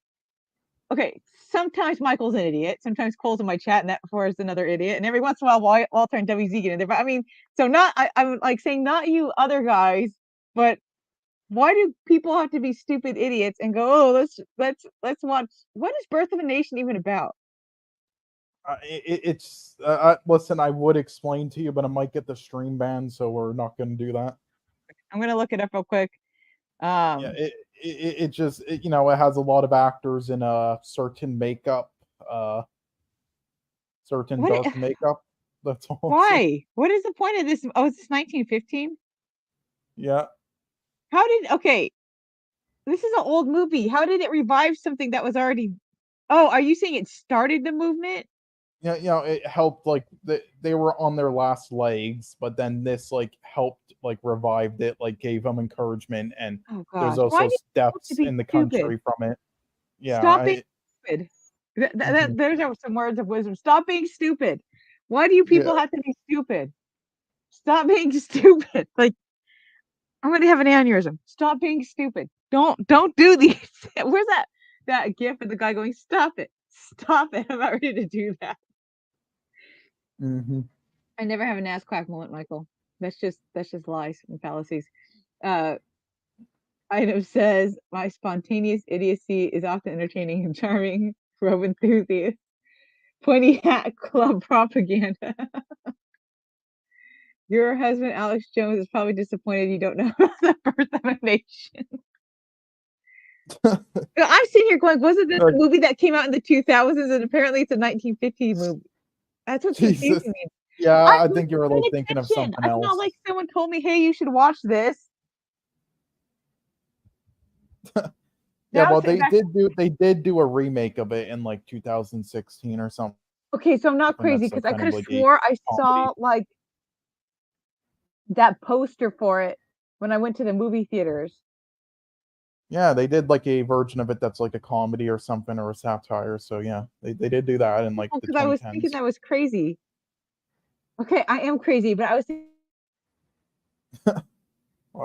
Okay, sometimes Michael's an idiot. Sometimes Cole's in my chat, and that before is another idiot. And every once in a while, Walter and WZ get in there. But I mean, so not I'm like saying not you other guys, but why do people have to be stupid idiots and go, oh, let's watch? What is Birth of a Nation even about? It's listen, I would explain to you, but I might get the stream banned, so we're not going to do that. I'm gonna look it up real quick. Yeah, it just it has a lot of actors in a certain makeup, certain dark makeup. That's all. Why? What is the point of this? Oh, is this 1915? Yeah. How did okay? This is an old movie. How did it revive something that was already? Oh, are you saying it started the movement? Yeah, it helped, like they were on their last legs, but then this like helped, like revived it, like gave them encouragement, and there's also deaths in the country from it. Yeah, stop being stupid. There's some words of wisdom. Stop being stupid. Why do you people have to be stupid? Stop being stupid. Like I'm gonna have an aneurysm. Stop being stupid. Don't do these. Where's that gif of the guy going, stop it. Stop it. I'm not ready to do that. I never have an ass quack moment, Michael. That's just lies and fallacies. Item says my spontaneous idiocy is often entertaining and charming. Robe enthusiast. Pointy hat club propaganda. Your husband, Alex Jones, is probably disappointed you don't know the Birth of a Nation. I'm sitting here going, wasn't this a movie that came out in the 2000s? And apparently it's a 1950 movie. That's what's confusing me. Yeah, I think you were like thinking of something else. It's not like someone told me, hey, you should watch this. Yeah, well, they did do a remake of it in like 2016 or something. Okay, so I'm not crazy because I could have swore I saw like that poster for it when I went to the movie theaters. Yeah, they did like a version of it that's like a comedy or something or a satire. So yeah, they did do that in like the Because I was thinking 2010s. that was crazy. Okay, I am crazy, but I was I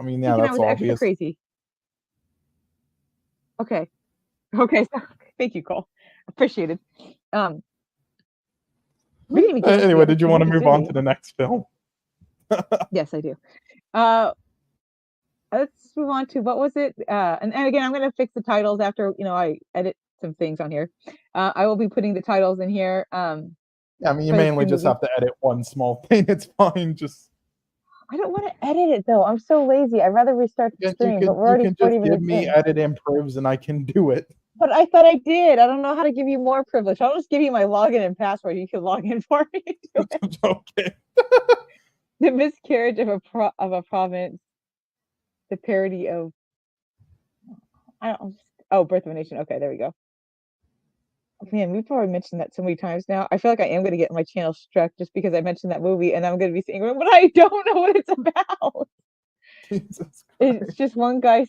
mean, yeah, thinking I that's was extra obvious. crazy. Okay. Okay. So, thank you, Cole. Appreciate it. We didn't even get into the Anyway, other did you two want to movies, move did on we? to the next film? Yes, I do. Uh, let's move on to what was it? And again, I'm gonna fix the titles after I edit some things on here. I will be putting the titles in here. Yeah, I mean, you For the mainly two just movies. have to edit one small thing. It's fine. Just I don't want to edit it though. I'm so lazy. I'd rather restart the stream, but we're you already can 40 just give minutes me in. edit improves and I can do it. But I thought I did. I don't know how to give you more privilege. I'll just give you my login and password. You can log in for me. Okay. The miscarriage of a province. The parody of I don't. Oh, Birth of a Nation. Okay, there we go. Man, we've probably mentioned that so many times now. I feel like I am going to get my channel struck just because I mentioned that movie, and I'm going to be saying, but I don't know what it's about. Jesus It's Christ. just one guy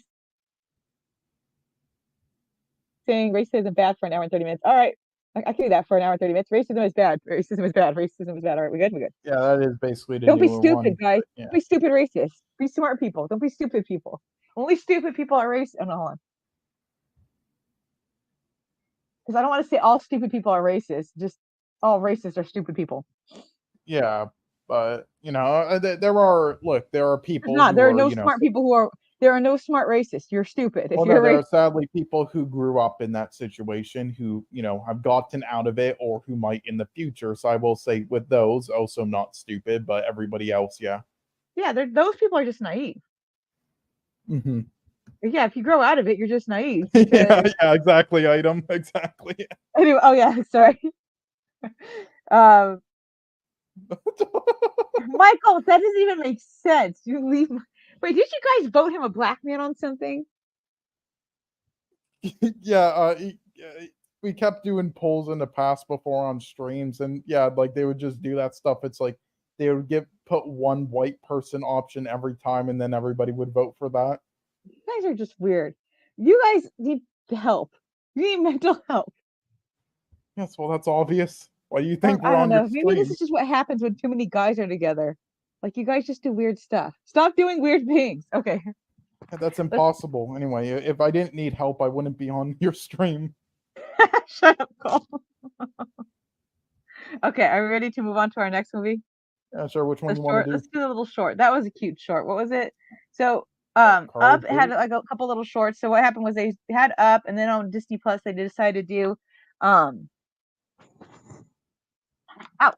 saying racism is bad for an hour and 30 minutes. All right, I can do that for an hour and 30 minutes. Racism is bad. Racism is bad. Racism is bad. All right, we good. We good. Yeah, that is basically the Don't be newer stupid, one. guys. But yeah. Don't be stupid racists. Be smart people. Don't be stupid people. Only stupid people are racist. Oh, no, hold on. Because I don't want to say all stupid people are racist. Just all racists are stupid people. Yeah, but there are There's people not. who There are are, no smart people who are. There are no smart racists. You're stupid if well, no, you're there racist. are sadly people who grew up in that situation who, have gotten out of it or who might in the future. So I will say with those, also not stupid, but everybody else, yeah. Yeah, those people are just naive. Mm-hmm. Yeah, if you grow out of it, you're just naive. Yeah, Because yeah, exactly, item, exactly. anyway, oh yeah, sorry. Um, Michael, that doesn't even make sense. You leave. Wait, did you guys vote him a black man on something? Yeah, we kept doing polls in the past before on streams, and yeah, like they would just do that stuff. It's like they would put one white person option every time, and then everybody would vote for that. You guys are just weird. You guys need help. You need mental help. Yes, well, that's obvious. Why do you think I we're don't on your know. Maybe this stream? is just what happens when too many guys are together. Like you guys just do weird stuff. Stop doing weird things. Okay. That's Let's impossible. Anyway, if I didn't need help, I wouldn't be on your stream. shut up, Cole. Okay, are we ready to move on to our next movie? Yeah, sure. Which one The you want short. to do? Let's do a little short. That was a cute short. What was it? So Carl Up had Booth? like a couple little shorts. So what happened was they had Up, and then on Disney Plus they decided to do um out.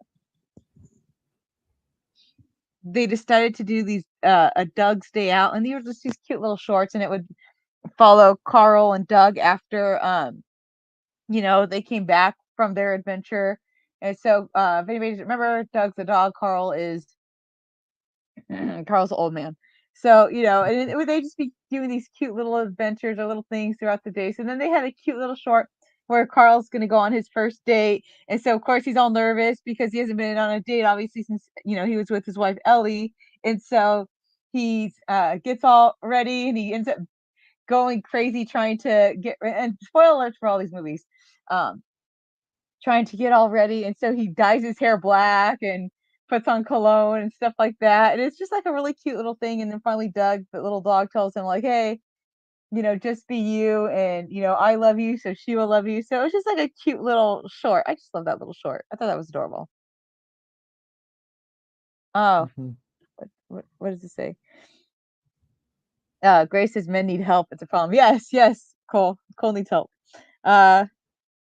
They decided to do these a Doug's Day Out, and these were just these cute little shorts, and it would follow Carl and Doug after they came back from their adventure. And so if anybody remember, Doug's the dog, Carl is Carl's the old man. So, and they just be doing these cute little adventures or little things throughout the day. So then they had a cute little short where Carl's going to go on his first date. And so, of course, he's all nervous because he hasn't been on a date, obviously, since, he was with his wife, Ellie. And so he gets all ready and he ends up going crazy trying to get, and spoiler alerts for all these movies, um, trying to get all ready. And so he dyes his hair black and puts on cologne and stuff like that. And it's just like a really cute little thing. And then finally, Doug, the little dog, tells him, like, hey, just be you. And, I love you. So she will love you. So it's just like a cute little short. I just love that little short. I thought that was adorable. Oh, Mm-hmm. what does it say? Grace says men need help. It's a problem. Yes, yes, Cole. Cole needs help. Uh,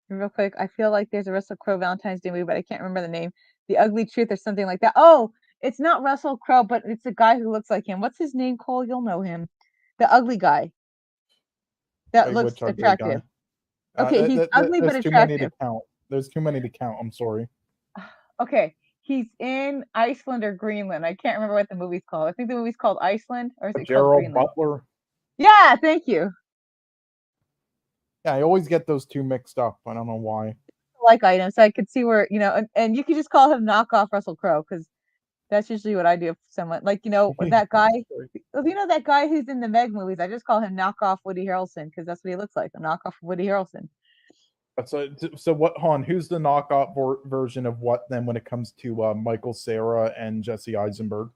Real quick, I feel like there's a Russell Crowe Valentine's Day movie, but I can't remember the name. The Ugly Truth or something like that. Oh, it's not Russell Crowe, but it's a guy who looks like him. What's his name, Cole? You'll know him. The ugly guy that Like looks which ugly attractive. guy? Okay, he's ugly but There's too many to attractive. count. There's too many to count. I'm sorry. Okay, he's in Iceland or Greenland. I can't remember what the movie's called. I think the movie's called Iceland, or is it called Gerald Greenland? Butler. Yeah, thank you. Yeah, I always get those two mixed up. I don't know why. Like items, so I could see where and you could just call him knockoff Russell Crowe because That's usually what I do if someone like that guy. That guy who's in the Meg movies. I just call him knockoff Woody Harrelson because that's what he looks like, a knockoff of Woody Harrelson. So what, Han? Who's the knockoff version of what then when it comes to Michael Cera and Jesse Eisenberg?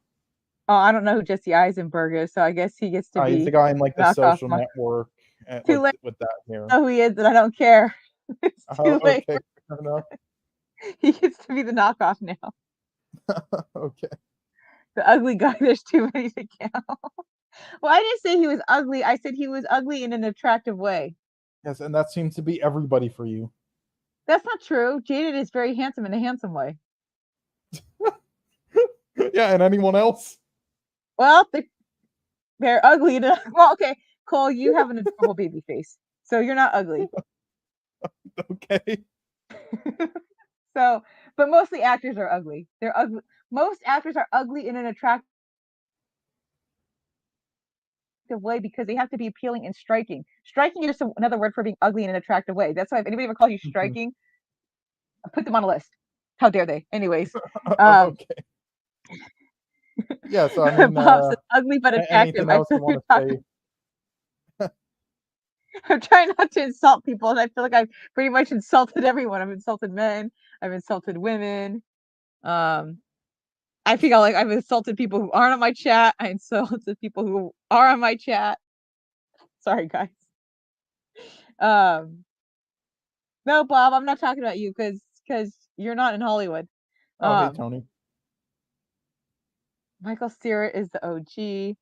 Oh, I don't know who Jesse Eisenberg is, so I guess he gets to be. He's the guy in like the Social knockoff. Network, Too late. with that hair. Oh, who he is, and I don't care. It's too late. Okay, fair enough. He gets to be the knockoff now. Okay. The ugly guy. There's too many to count. Well, I didn't say he was ugly. I said he was ugly in an attractive way. Yes, and that seems to be everybody for you. That's not true. Jaded is very handsome in a handsome way. Yeah, and anyone else? Well, they're ugly. Well, okay, Cole, you have an adorable baby face, so you're not ugly. Okay. So, but mostly actors are ugly. They're ugly. Most actors are ugly in an attractive way because they have to be appealing and striking. Striking is just another word for being ugly in an attractive way. That's why if anybody ever calls you striking, put them on a list. How dare they? Anyways. Okay. Yeah, so I mean, ugly but attractive. Anything else you want to say? I'm trying not to insult people, and I feel like I've pretty much insulted everyone. I've insulted men. I've insulted women. I feel like I've insulted people who aren't on my chat. I insulted people who are on my chat. Sorry, guys. No, Bob, I'm not talking about you because you're not in Hollywood. Oh, hey, Tony. Michael Cera is the OG.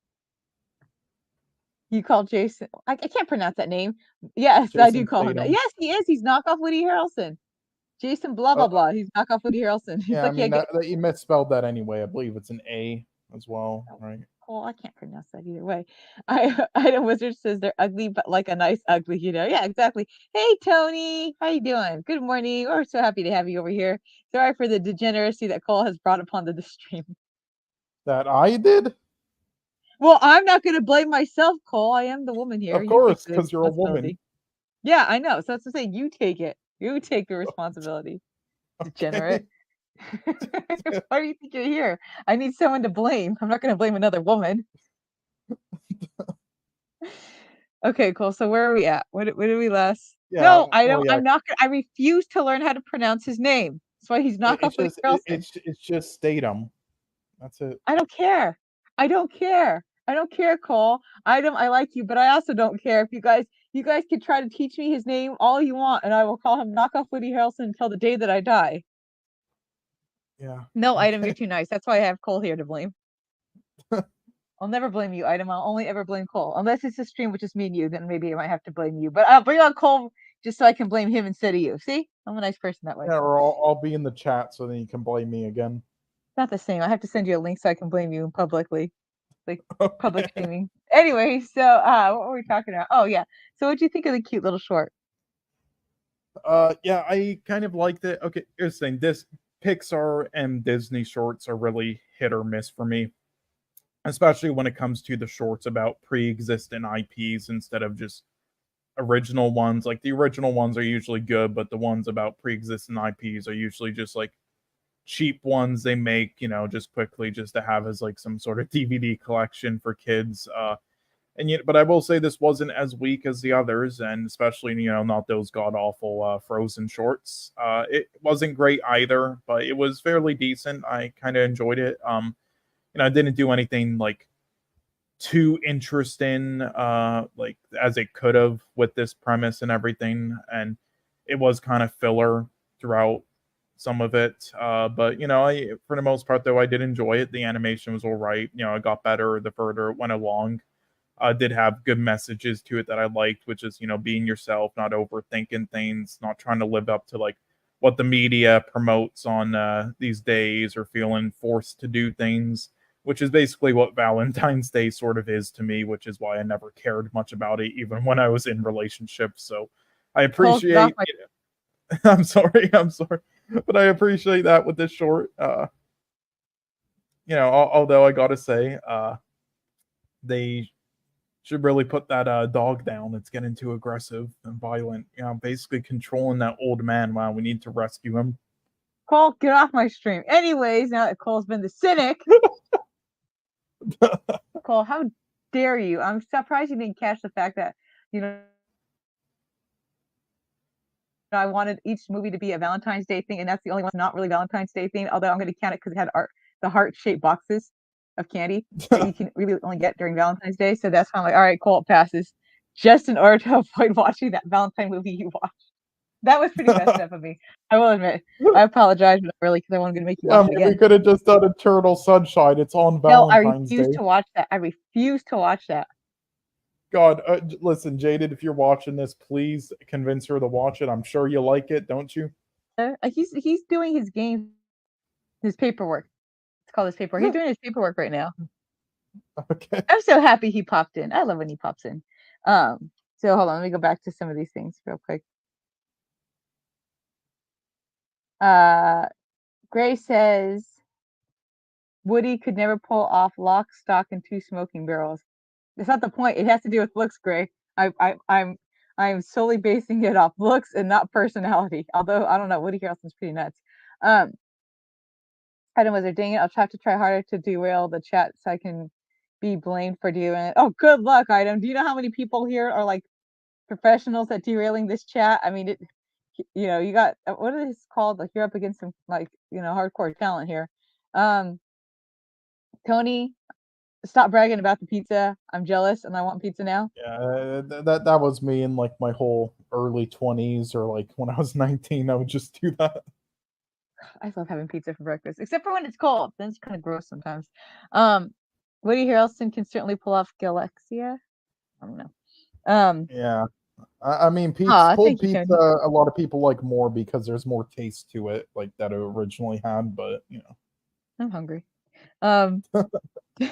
You call Jason. I can't pronounce that name. Yes, Jason I do call him that. Yes, he is. He's knockoff Woody Harrelson. Jason blah blah blah. He's knockoff Woody Harrelson. He's yeah, like, I mean, that you misspelled that anyway. I believe it's an A as well, right? Oh, I can't pronounce that either way. Item Wizard says they're ugly, but like a nice ugly, Yeah, exactly. Hey, Tony, how you doing? Good morning. We're so happy to have you over here. Sorry for the degeneracy that Cole has brought upon the stream. That I did? Well, I'm not going to blame myself, Cole. I am the woman here. Of course, because you're a woman. Yeah, I know. So that's to say, you take it. You take the responsibility. Okay. Degenerate. Why do you think you're here? I need someone to blame. I'm not going to blame another woman. Okay, cool. So where are we at? What did we last? Yeah, no, I don't. Yeah. I'm not. I refuse to learn how to pronounce his name. That's why he's not off with It's just Statham. That's it. I don't care. I don't care, Cole. I like you, but I also don't care if you guys can try to teach me his name all you want, and I will call him knockoff Woody Harrelson until the day that I die. Yeah. No, okay. Item, you're too nice. That's why I have Cole here to blame. I'll never blame you, Item. I'll only ever blame Cole. Unless it's a stream with just me and you, then maybe I might have to blame you. But I'll bring on Cole just so I can blame him instead of you. See? I'm a nice person that way. Yeah, or I'll be in the chat so then you can blame me again. Not the same. I have to send you a link so I can blame you publicly. Like okay. Public streaming. Anyway, so what were we talking about? Oh yeah. So what'd you think of the cute little short? Yeah, I kind of liked it. Okay, here's the thing. This Pixar and Disney shorts are really hit or miss for me. Especially when it comes to the shorts about pre-existing IPs instead of just original ones. Like the original ones are usually good, but the ones about pre-existing IPs are usually just like cheap ones they make, just quickly just to have as like some sort of DVD collection for kids. But I will say this wasn't as weak as the others, and especially, not those god-awful Frozen shorts. It wasn't great either, but it was fairly decent. I kind of enjoyed it. I didn't do anything like too interesting, like as it could have with this premise and everything, and it was kind of filler throughout some of it. But for the most part, though, I did enjoy it. The animation was all right. It got better the further it went along. Did have good messages to it that I liked, which is, being yourself, not overthinking things, not trying to live up to like what the media promotes on these days, or feeling forced to do things, which is basically what Valentine's Day sort of is to me, which is why I never cared much about it, even when I was in relatimes. So I appreciate it. I'm sorry. But I appreciate that with this short. Although I gotta say, they should really put that dog down. It's getting too aggressive and violent. Basically controlling that old man. Wow, we need to rescue him. Cole, get off my stream. Anyways, now that Cole's been the cynic. Cole, how dare you? I'm surprised you didn't catch the fact that, I wanted each movie to be a Valentine's Day thing, and that's the only one that's not really Valentine's Day thing. Although I'm going to count it because it had the heart-shaped boxes of candy that you can really only get during Valentine's Day. So that's why I'm like, all right, Cole, it passes, just in order to avoid watching that Valentine movie you watched. That was pretty messed up of me. I will admit. I apologize, but not really, because I wasn't going to make you watch it again. We could have just done Eternal Sunshine. It's on Valentine's Day. No, I refuse to watch that. I refuse to watch that. God, listen, Jaded, if you're watching this, please convince her to watch it. I'm sure you like it, don't you? He's doing his game, his paperwork. It's called his paperwork. He's doing his paperwork right now. Okay. I'm so happy he popped in. I love when he pops in. So hold on, let me go back to some of these things real quick. Gray says Woody could never pull off Lock, Stock, and Two Smoking Barrels. That's not the point. It has to do with looks, Gray. I'm solely basing it off looks and not personality. Although I don't know, Woody Harrelson's pretty nuts. Adam was there, dang it, I'll have to try harder to derail the chat so I can be blamed for doing it. Oh, good luck, Item. Do you know how many people here are like professionals at derailing this chat? I mean, you got, what is this called? Like, you're up against some, like, hardcore talent here. Tony, stop bragging about the pizza. I'm jealous and I want pizza now. Yeah, that was me in like my whole early 20s, or like when I was 19, I would just do that. I love having pizza for breakfast, except for when it's cold. Then it's kind of gross sometimes. Woody Harrelson can certainly pull off Galaxia. I don't know. Yeah. I mean, cold pizza, a lot of people like more because there's more taste to it, like that it originally had, but, I'm hungry. I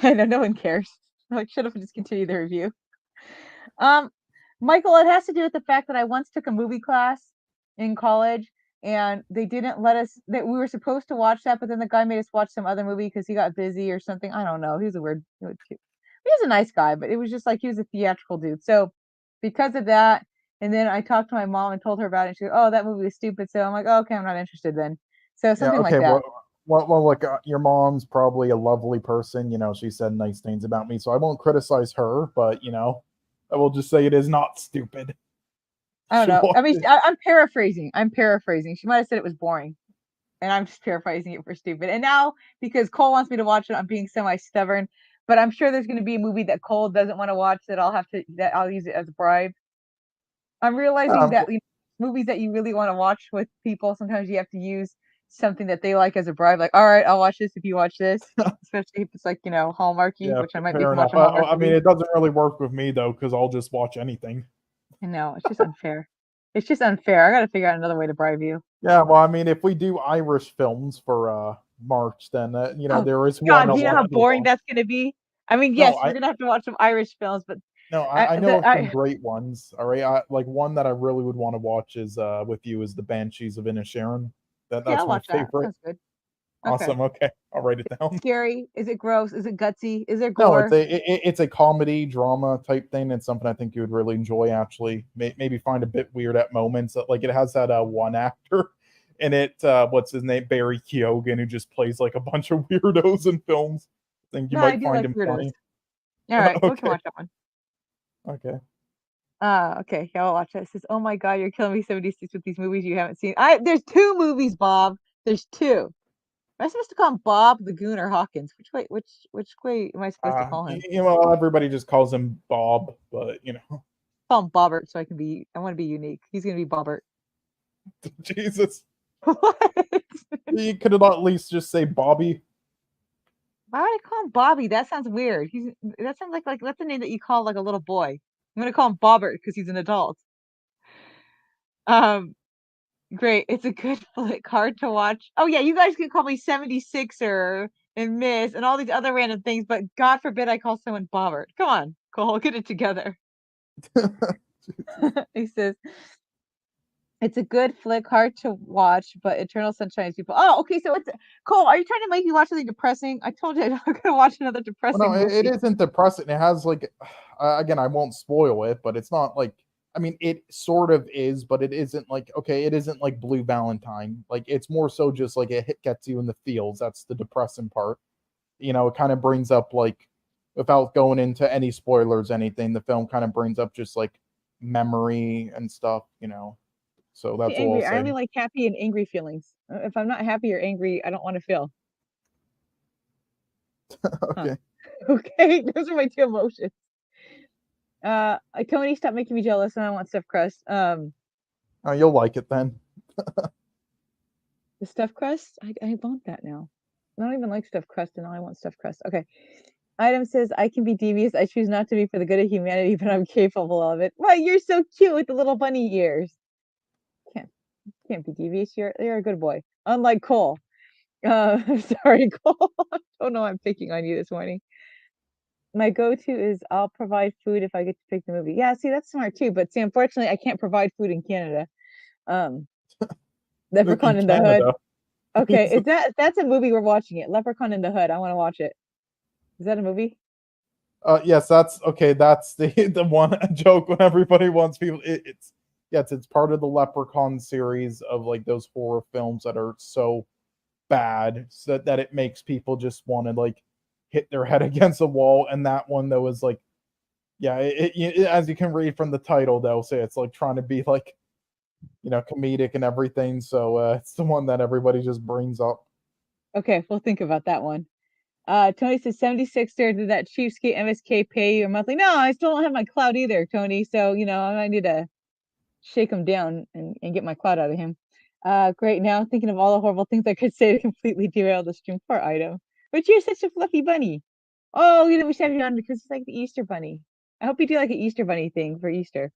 know no one cares. Like, shut up and just continue the review. Michael, it has to do with the fact that I once took a movie class in college, and they didn't let us, that we were supposed to watch that, but then the guy made us watch some other movie because he got busy or something. I don't know. He was a weird, he was a nice guy, but it was just like he was a theatrical dude. So because of that, and then I talked to my mom and told her about it, and she goes, oh, that movie was stupid. So I'm like, oh, okay, I'm not interested then. So something like that. Well, look, your mom's probably a lovely person. She said nice things about me, so I won't criticize her, but, I will just say it is not stupid. I don't know. I mean, I'm paraphrasing. She might have said it was boring, and I'm just paraphrasing it for stupid. And now, because Cole wants me to watch it, I'm being semi-stubborn. But I'm sure there's going to be a movie that Cole doesn't want to watch that I'll use it as a bribe. I'm realizing that movies that you really want to watch with people, sometimes you have to use something that they like as a bribe. Like, all right, I'll watch this if you watch this, especially if it's like, Hallmarky, which I might be watching Hallmark. I mean, it doesn't really work with me though, because I'll just watch anything. I know, it's just unfair. It's just unfair. I got to figure out another way to bribe you. Yeah, well, I mean, if we do Irish films for March, then there is one. God, do you know how boring that's going to be? I mean, yes, we're going to have to watch some Irish films, but no, I know of some great ones. All right, like one that I really would want to watch is with you is the Banshees of Inisherin. That's my favorite. That's good. Awesome. Okay, I'll write it down. Scary? Is it gross? Is it gutsy? Is there gore? No, it's a comedy drama type thing. It's something I think you would really enjoy. Actually, maybe find a bit weird at moments. Like it has that one actor in it. What's his name? Barry Keoghan, who just plays like a bunch of weirdos in films. I think you might find him funny. All right, we can watch that one. Okay. Okay. Yeah, I'll watch that. It says, "Oh my God, you're killing me 76 with these movies you haven't seen." There's 2 movies, Bob. There's 2. Am I supposed to call him Bob, the Goon, or Hawkins? Which way am I supposed to call him? Everybody just calls him Bob, but call him Bobbert, so I want to be unique. He's gonna be Bobbert. Jesus. What? You could have at least just say Bobby. Why would I call him Bobby? That sounds weird. That sounds like that's the name that you call like a little boy. I'm gonna call him Bobbert because he's an adult. Great. It's a good flick, hard to watch. Oh yeah, you guys can call me 76er and Miss and all these other random things, but God forbid I call someone Bobbert. Come on, Cole, get it together. He says it's a good flick, hard to watch, but Eternal Sunshine is people. Oh, okay. So it's Cole. Are you trying to make me watch something depressing? I told you I'm not gonna watch another depressing movie. It isn't depressing. It has like, again, I won't spoil it, but it's not like I mean, it sort of is, but it isn't like, okay, it isn't like Blue Valentine. Like, it's more so just like it gets you in the feels. That's the depressing part. You know, it kind of brings up, like, without going into any spoilers, anything, the film kind of brings up just like memory and stuff, you know. So that's all I'll Angry. I only say. like happy and angry feelings. If I'm not happy or angry, I don't want to feel. Huh. Okay. Okay, those are my two emotions. Tony, stop making me jealous, and I want stuffed crust. Oh, you'll like it then. The stuffed crust, I want that now. I don't even like stuffed crust, and now I want stuffed crust. Okay. Item says, I can be devious. I choose not to be for the good of humanity, but I'm capable of it. Well, you're so cute with the little bunny ears. Can't be devious. You're a good boy. Unlike Cole. I'm sorry, Cole. I don't know. I'm picking on you this morning. My go-to is I'll provide food if I get to pick the movie. Yeah, see, that's smart too. But see, unfortunately, I can't provide food in Canada. Um, Leprechaun In in the Hood. Canada. Okay, that's a movie? We're watching it. Leprechaun in the Hood. I want to watch it. Is that a movie? Yes, that's okay. That's the one joke when everybody wants people. It's yes, it's part of the Leprechaun series of like those horror films that are so bad so that it makes people just want to like hit their head against a wall. And that one though is like, yeah, as you can read from the title, they'll say it's like trying to be like, you know, comedic and everything. So it's the one that everybody just brings up. Okay, we'll think about that one. Tony says 76 there. Did that cheapskate MSK pay you a monthly? No, I still don't have my cloud either, Tony. So, you know, I might need to shake him down and get my cloud out of him. Great. Now thinking of all the horrible things I could say to completely derail the stream. Poor Item. But you're such a fluffy bunny. Oh, you know, we should have you on because it's like the Easter bunny. I hope you do like an Easter bunny thing for Easter.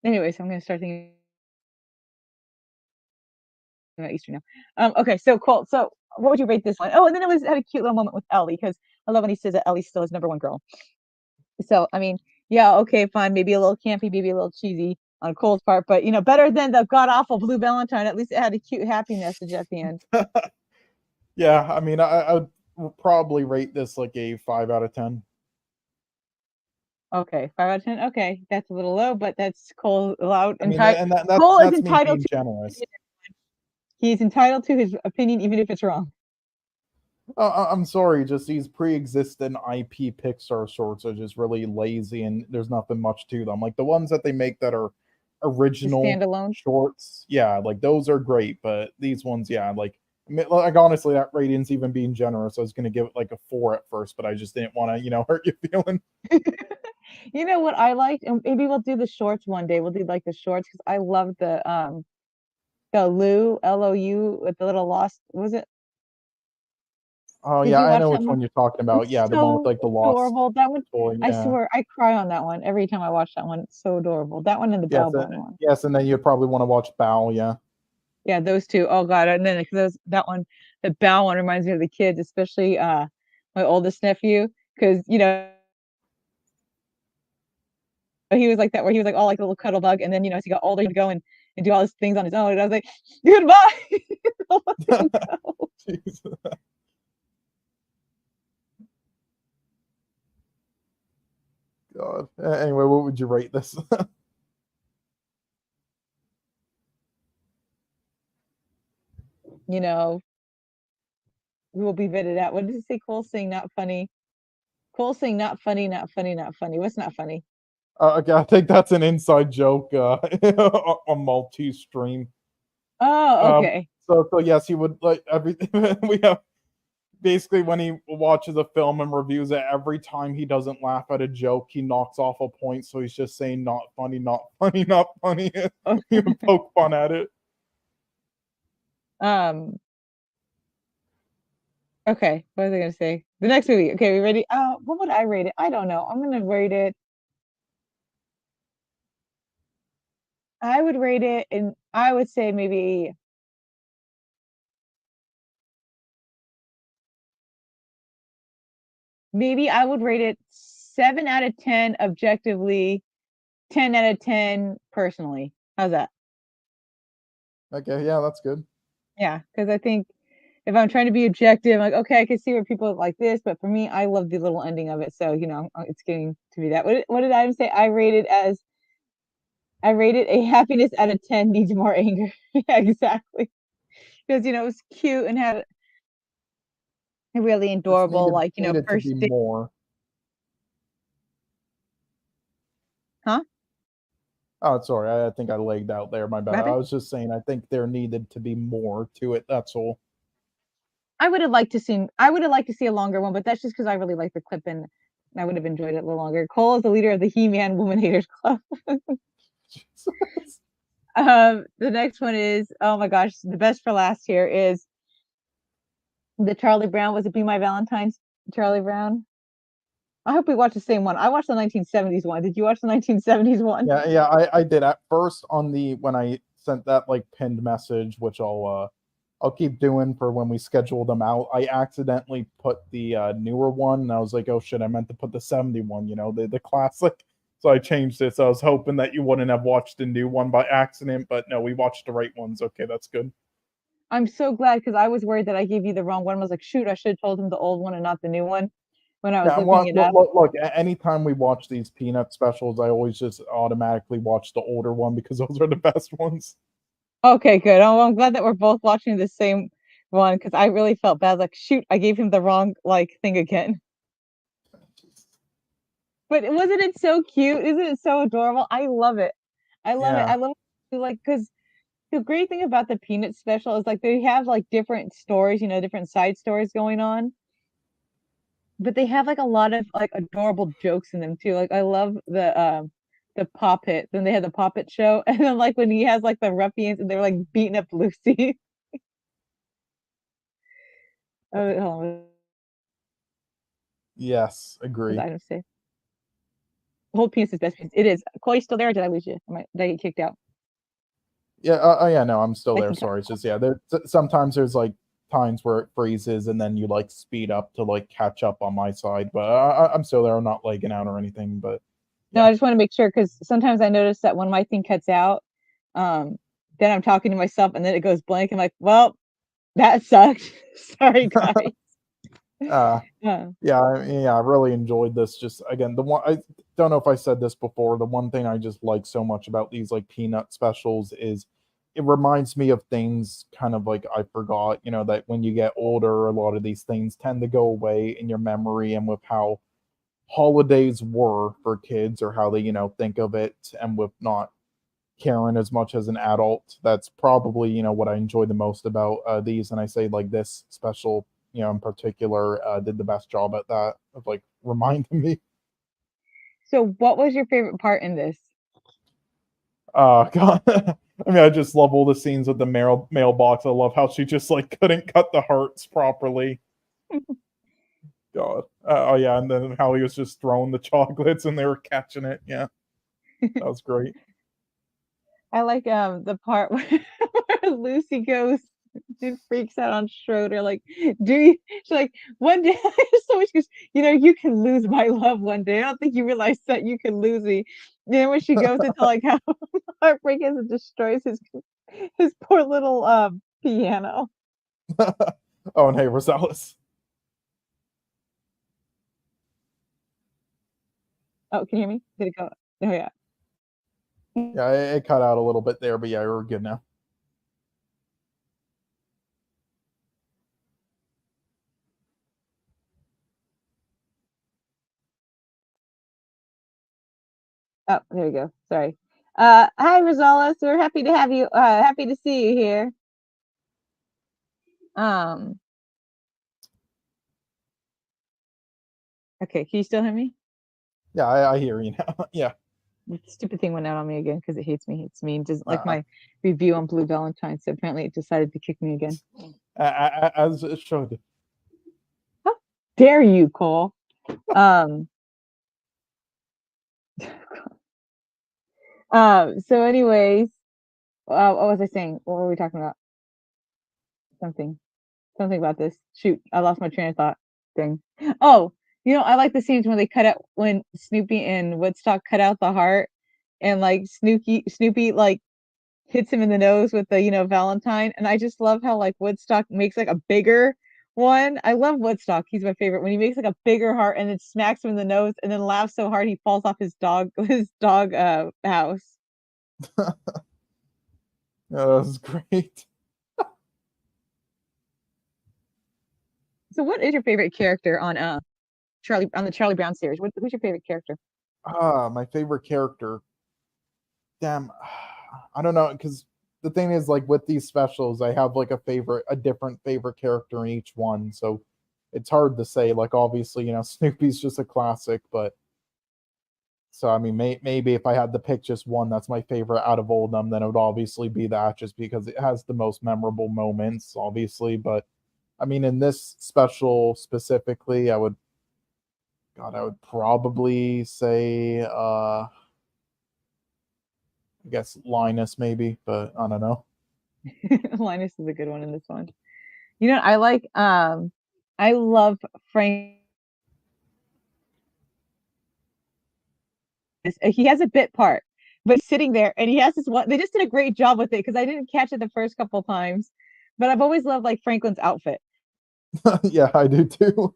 Anyways, I'm gonna start thinking about Easter now. Okay, so cool. So what would you rate this one? Oh, and then it had a cute little moment with Ellie because I love when he says that Ellie's still his number one girl. So I mean, yeah, okay, fine, maybe a little campy, maybe a little cheesy on Cole's part, but you know, better than the god awful Blue Valentine. At least it had a cute, happy message at the end. Yeah, I mean, I would probably rate this like a 5 out of 10. Okay, 5 out of 10. Okay, that's a little low, but that's Cole allowed. I mean, and Cole is that's me entitled being to. generous. He's entitled to his opinion, even if it's wrong. I'm sorry, just these pre-existent IP Pixar shorts are just really lazy, and there's nothing much to them. Like the ones that they make that are The original standalone. shorts, yeah, like those are great. But these ones, yeah, like honestly, that rating's even being generous. I was gonna give it like a 4 at first, but I just didn't want to, hurt your feeling. You know what I liked, and maybe we'll do the shorts one day. We'll do like the shorts because I love the Lou with the little lost. Was it? Oh Did yeah, you I watch know that which one? one you're talking about. It's Yeah, the one with so like the lost adorable. That one, toy. I Yeah. swear, I cry on that one every time I watch that one. It's so adorable. That one and the Yes. Balbone one. Yes, and then you'd probably want to watch Bow. Yeah. Yeah, those two. Oh God. And then that one, the Bow one reminds me of the kids, especially my oldest nephew, because he was like that where he was like all like a little cuddle bug, and then as he got older he'd go and do all his things on his own. And I was like, goodbye. God. Anyway, what would you rate this? We will be vetted out. What did he say? Cole saying not funny. Cole saying not funny, not funny, not funny. What's not funny? Okay, I think that's an inside joke on Maltese stream. Oh, okay. So yes, he would like everything. We have basically when he watches a film and reviews it, every time he doesn't laugh at a joke, he knocks off a point. So he's just saying not funny, not funny, not funny. He would poke fun at it. Okay, what was I gonna say? The next movie. Okay, we ready? What would I rate it? I don't know. I'm gonna rate it. I would rate it, and I would say maybe I would rate it 7 out of 10 objectively, 10 out of 10 personally. How's that? Okay, yeah, that's good. Yeah, because I think if I'm trying to be objective, like, okay, I can see where people like this, but for me, I love the little ending of it. So, it's getting to be that. What did I say? I rated a happiness out of 10 needs more anger. Yeah, exactly. Because, it was cute and had a really Just adorable, like, needed to first be date. more. Huh? Oh, sorry. I think I lagged out there. My What bad. I happened? was just saying I think there needed to be more to it. That's all. I would have liked to see a longer one, but that's just because I really like the clip and I would have enjoyed it a little longer. Cole is the leader of the He-Man Woman Haters Club. Jesus. The next one is, oh my gosh, the best for last here is the Charlie Brown. Was it Be My Valentine's Charlie Brown? I hope we watched the same one. I watched the 1970s one. Did you watch the 1970s one? Yeah, I did at first on the when I sent that like pinned message, which I'll keep doing for when we schedule them out. I accidentally put the newer one, and I was like, oh shit, I meant to put the 71, the classic. So I changed it. So I was hoping that you wouldn't have watched the new one by accident, but no, we watched the right ones. Okay, that's good. I'm so glad because I was worried that I gave you the wrong one. I was like, shoot, I should have told him the old one and not the new one when I was Yeah, looking well, it up. look, anytime we watch these peanut specials, I always just automatically watch the older one because those are the best ones. Okay, good. Oh, well, I'm glad that we're both watching the same one because I really felt bad. Like, shoot, I gave him the wrong like thing again. But wasn't it so cute? Isn't it so adorable? I love it. I love it. Yeah. I love like because the great thing about the Peanut special is like they have like different stories, different side stories going on, but they have like a lot of like adorable jokes in them too. Like I love the Poppet. Then they had the Poppet show, and then like when he has like the ruffians and they're like beating up Lucy. Oh, hold on. Yes, What agree. did I say? The whole piece is best piece. It is. Chloe still there? Or did I lose you? Did I get kicked out? Yeah, yeah, no, I'm still I there. can talk. Sorry, it's just sometimes there's like times where it freezes and then you like speed up to like catch up on my side, but I'm still there. I'm not lagging out or anything, but No, yeah. I just want to make sure because sometimes I notice that when my thing cuts out, um, then I'm talking to myself and then it goes blank. I'm like, well, that sucked. Sorry, guys. uh, Uh, yeah, I really enjoyed this. Just again, the one I don't know if I said this before. The one thing I just like so much about these like peanut specials is it reminds me of things kind of like I forgot. That when you get older, a lot of these things tend to go away in your memory, and with how holidays were for kids or how they think of it, and with not caring as much as an adult, that's probably what I enjoy the most about these. And I say like this special in particular did the best job at that of like reminding me. so what was your favorite part in this? God. I mean, I just love all the scenes with the mailbox. I love how she just like couldn't cut the hearts properly. God. Oh yeah, and then how he was just throwing the chocolates and they were catching it. Yeah, that was great. I like the part where Lucy goes and freaks out on Schroeder. Like, do you? She's like, one day, so she goes, you can lose my love one day. I don't think you realize that you can lose me. Then when she goes into like how heartbreak is and destroys his poor little piano. Oh, and hey, Rosales. Oh, can you hear me? Did it go? Oh yeah. Yeah, it cut out a little bit there, but yeah, we're good now. Oh, there we go. Sorry. Hi, Rosales. We're happy to have you. Happy to see you here. Um. Okay, can you still hear me? Yeah, I hear you now. Yeah. The stupid thing went out on me again because it hates me. It's mean. Doesn't like my review on Blue Valentine. So apparently it decided to kick me again. As it should. How dare you, Cole? So anyways, what was I saying? What were we talking about? Something about this. Shoot, I lost my train of thought. Dang. Oh, I like the scenes when they cut out when Snoopy and Woodstock cut out the heart, and like Snoopy like hits him in the nose with the Valentine. And I just love how like Woodstock makes like a bigger one. I love Woodstock. He's my favorite. When he makes like a bigger heart and it smacks him in the nose and then laughs so hard he falls off his dog house. Yeah, that was great. So what is your favorite character on the Charlie Brown series? Who's your favorite character? My favorite character. Damn, I don't know, because the thing is, like with these specials, I have like a different favorite character in each one, so it's hard to say. Like obviously, Snoopy's just a classic, but so I mean, maybe if I had to pick just one that's my favorite out of all of them, then it would obviously be that, just because it has the most memorable moments, obviously. But I mean, in this special specifically, I would probably say, I guess Linus maybe, but I don't know. Linus is a good one in this one. I love Frank. He has a bit part, but he's sitting there and he has this one. They just did a great job with it because I didn't catch it the first couple times, but I've always loved like Franklin's outfit. Yeah, I do too.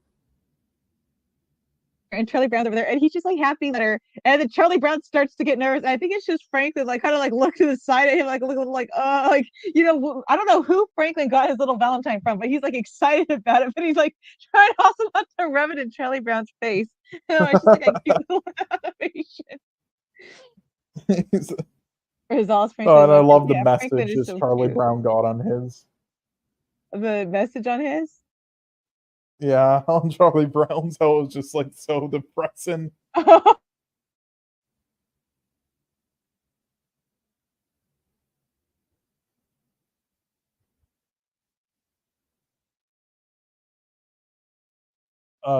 And Charlie Brown's over there, and he's just like happy that her. And then Charlie Brown starts to get nervous. I think it's just Franklin, like kind of like look to the side at him, like look like I don't know who Franklin got his little Valentine from, but he's like excited about it. But he's like trying also not to rub it in Charlie Brown's face. It's just like a cute little animation. His all Franklin. Oh, and I love the Franklin message is that so Charlie cute. Brown got on his. The message on his. Yeah, on Charlie Brown's, that was just like so depressing.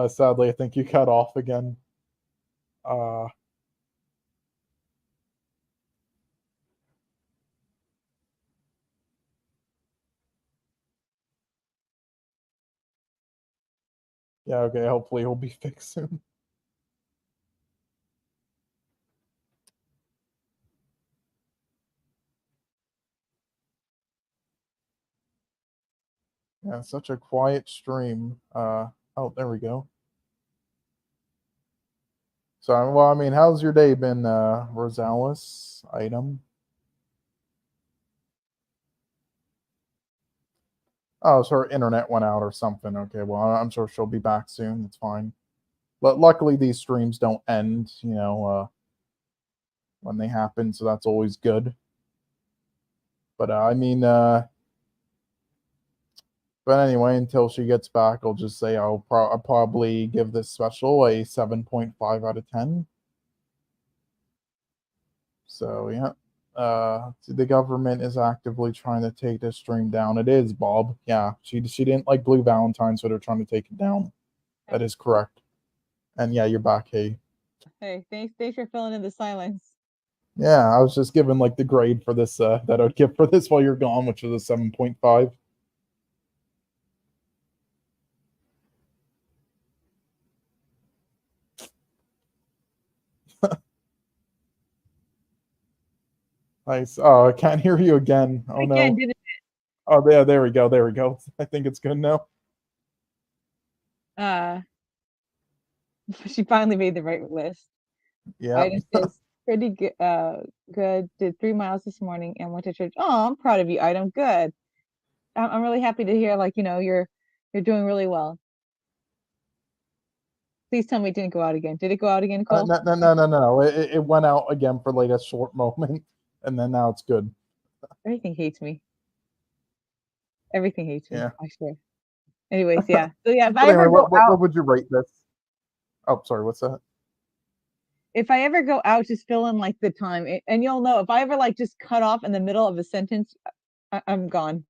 Sadly, I think you cut off again. Uh, yeah, okay, hopefully he'll be fixed soon. Yeah, such a quiet stream. Oh, there we go. So, well, I mean, how's your day been, Rosales? Item? Oh, so her internet went out or something. Okay, well, I'm sure she'll be back soon. It's fine. But luckily, these streams don't end, when they happen, so that's always good. But I mean, but anyway, until she gets back, I'll just say I'll probably give this special a 7.5 out of 10. So yeah, the government is actively trying to take this stream down. It is, Bob. Yeah, she didn't like Blue Valentine, so they're trying to take it down. That is correct. And yeah, you're back. Hey. Hey, thanks for filling in the silence. Yeah, I was just giving like the grade for this that I'd give for this while you're gone, which is a 7.5. Nice. Oh, I can't hear you again. Oh no. Oh yeah, there we go. There we go. I think it's good now. She finally made the right list. Yeah. I just did pretty good. Good. Did 3 miles this morning and went to church. Oh, I'm proud of you, Item. Good. I'm really happy to hear. Like you're doing really well. Please tell me it didn't go out again. Did it go out again, Cole? No. It went out again for like a short moment, and then now it's good. Everything hates me. Everything hates me. Yeah. I swear. Anyways, yeah. So yeah, if I Anyway, ever go out, what would you rate this? Oh, sorry. What's that? if I ever go out, just fill in like the time, and you'll know if I ever like just cut off in the middle of a sentence, I'm gone.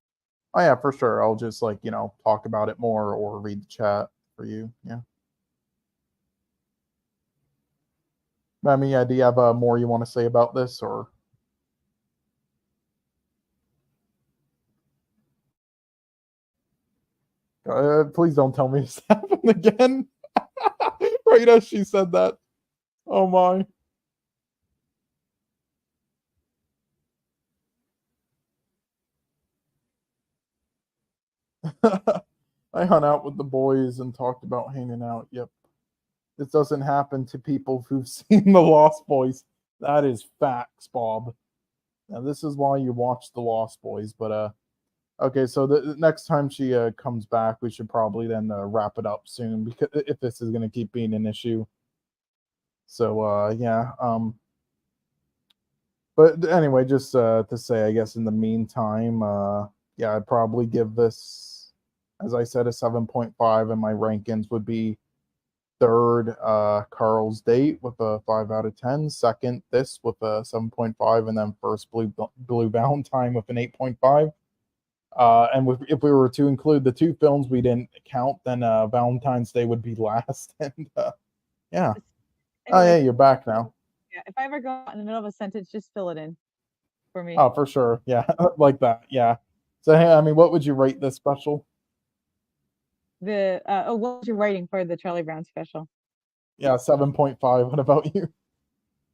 Oh yeah, for sure. I'll just like talk about it more or read the chat for you. Yeah. I mean, yeah. Do you have more you want to say about this or? Please don't tell me this happened again. Right as she said that. Oh my. I hung out with the boys and talked about hanging out. Yep. This doesn't happen to people who've seen The Lost Boys. That is facts, Bob. Now this is why you watch The Lost Boys. But okay, so the next time she comes back, we should probably then wrap it up soon, because if this is gonna keep being an issue. So yeah. But anyway, just to say, I guess in the meantime, yeah, I'd probably give this, as I said, a 7.5, and my rankings would be third, Carl's Date with a 5 out of 10, second, this with a 7.5, and then first, Blue Valentine with an 8.5. And if we were to include the two films we didn't count, then Valentine's Day would be last. And yeah. Oh, yeah, you're back now. Yeah, if I ever go out in the middle of a sentence, just fill it in for me. Oh, for sure. Yeah, like that. Yeah. So, hey, I mean, what would you rate this special? What was your rating for the Charlie Brown special? Yeah, 7.5. What about you?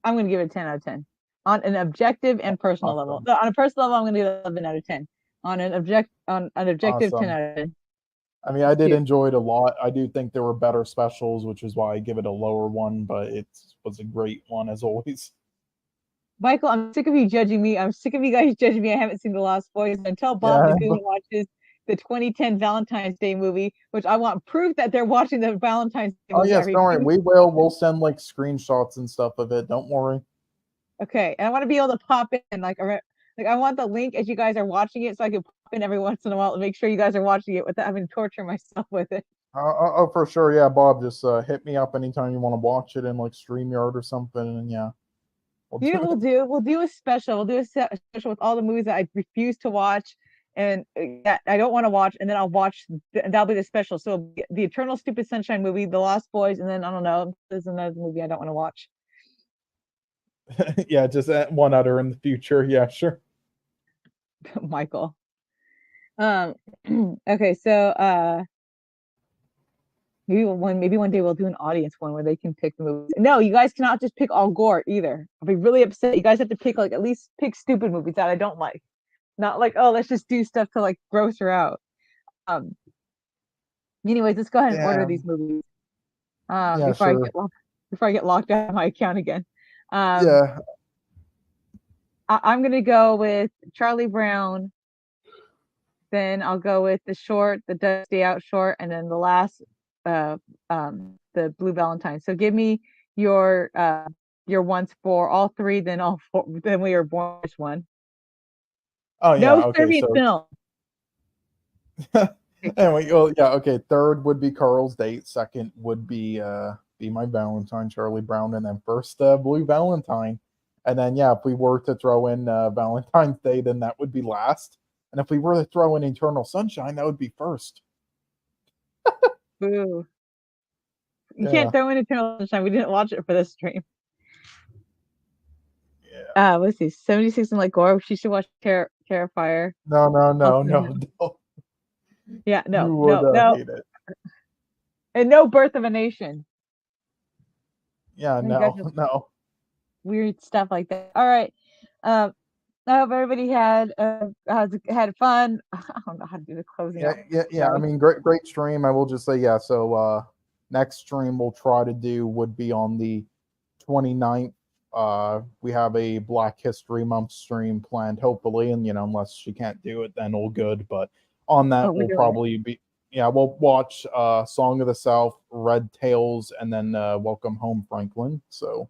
I'm going to give it 10 out of 10 on an objective and personal level. No, on a personal level, I'm going to give it 11 out of 10. On an objective, Awesome. 10 out of 10. I mean, I did enjoy it a lot. I do think there were better specials, which is why I give it a lower one, but it was a great one as always. Michael, I'm sick of you judging me. I'm sick of you guys judging me. I haven't seen The Lost Boys. Until Bob the Goon watches the 2010 Valentine's Day movie, which I want proof that they're watching the Valentine's Day movie. Oh, yes, don't worry. We will. We'll send like screenshots and stuff of it. Don't worry. Okay. And I want to be able to pop in like I want the link as you guys are watching it, so I can pop in every once in a while and make sure you guys are watching it without having to torture myself with it. Oh, for sure. Yeah, Bob, just hit me up anytime you want to watch it in like StreamYard or something. And yeah. We'll do a special. We'll do a special with all the movies that I refuse to watch and that I don't want to watch, and then I'll watch. That'll be the special. So the Eternal Stupid Sunshine movie, The Lost Boys, and then I don't know. There's another movie I don't want to watch. Yeah, just one other in the future. Yeah, sure. Michael. Okay, so maybe one day we'll do an audience one where they can pick the movies. No, you guys cannot just pick all gore either. I'll be really upset. You guys have to pick like at least pick stupid movies that I don't like. Not like, oh, let's just do stuff to like gross her out. Anyways, let's go ahead and order these movies. Before I get locked out of my account again. Yeah. I'm gonna go with Charlie Brown. Then I'll go with the short, the Dusty Out short, and then the last, the Blue Valentine. So give me your ones for all three, then all four. Then we are born one. Oh yeah. No Serbian film. Anyway, well, yeah, okay. Third would be Carl's Date. Second would be My Valentine, Charlie Brown, and then first Blue Valentine. And then yeah, if we were to throw in Valentine's Day, then that would be last. And if we were to throw in Eternal Sunshine, that would be first. Boo. You can't throw in Eternal Sunshine. We didn't watch it for this stream. Yeah. Let's see. 76 and like gore. She should watch Terrifier. No. Yeah, no. You would hate it. And no Birth of a Nation. Yeah, no. Weird stuff like that. All right. I hope everybody had fun. I don't know how to do the closing. Yeah. I mean, great stream. I will just say, yeah. So next stream we'll try to do would be on the 29th. We have a Black History Month stream planned, hopefully, and unless she can't do it, then all good. But on that, we'll probably be. Yeah, we'll watch Song of the South, Red Tails, and then Welcome Home, Franklin. So.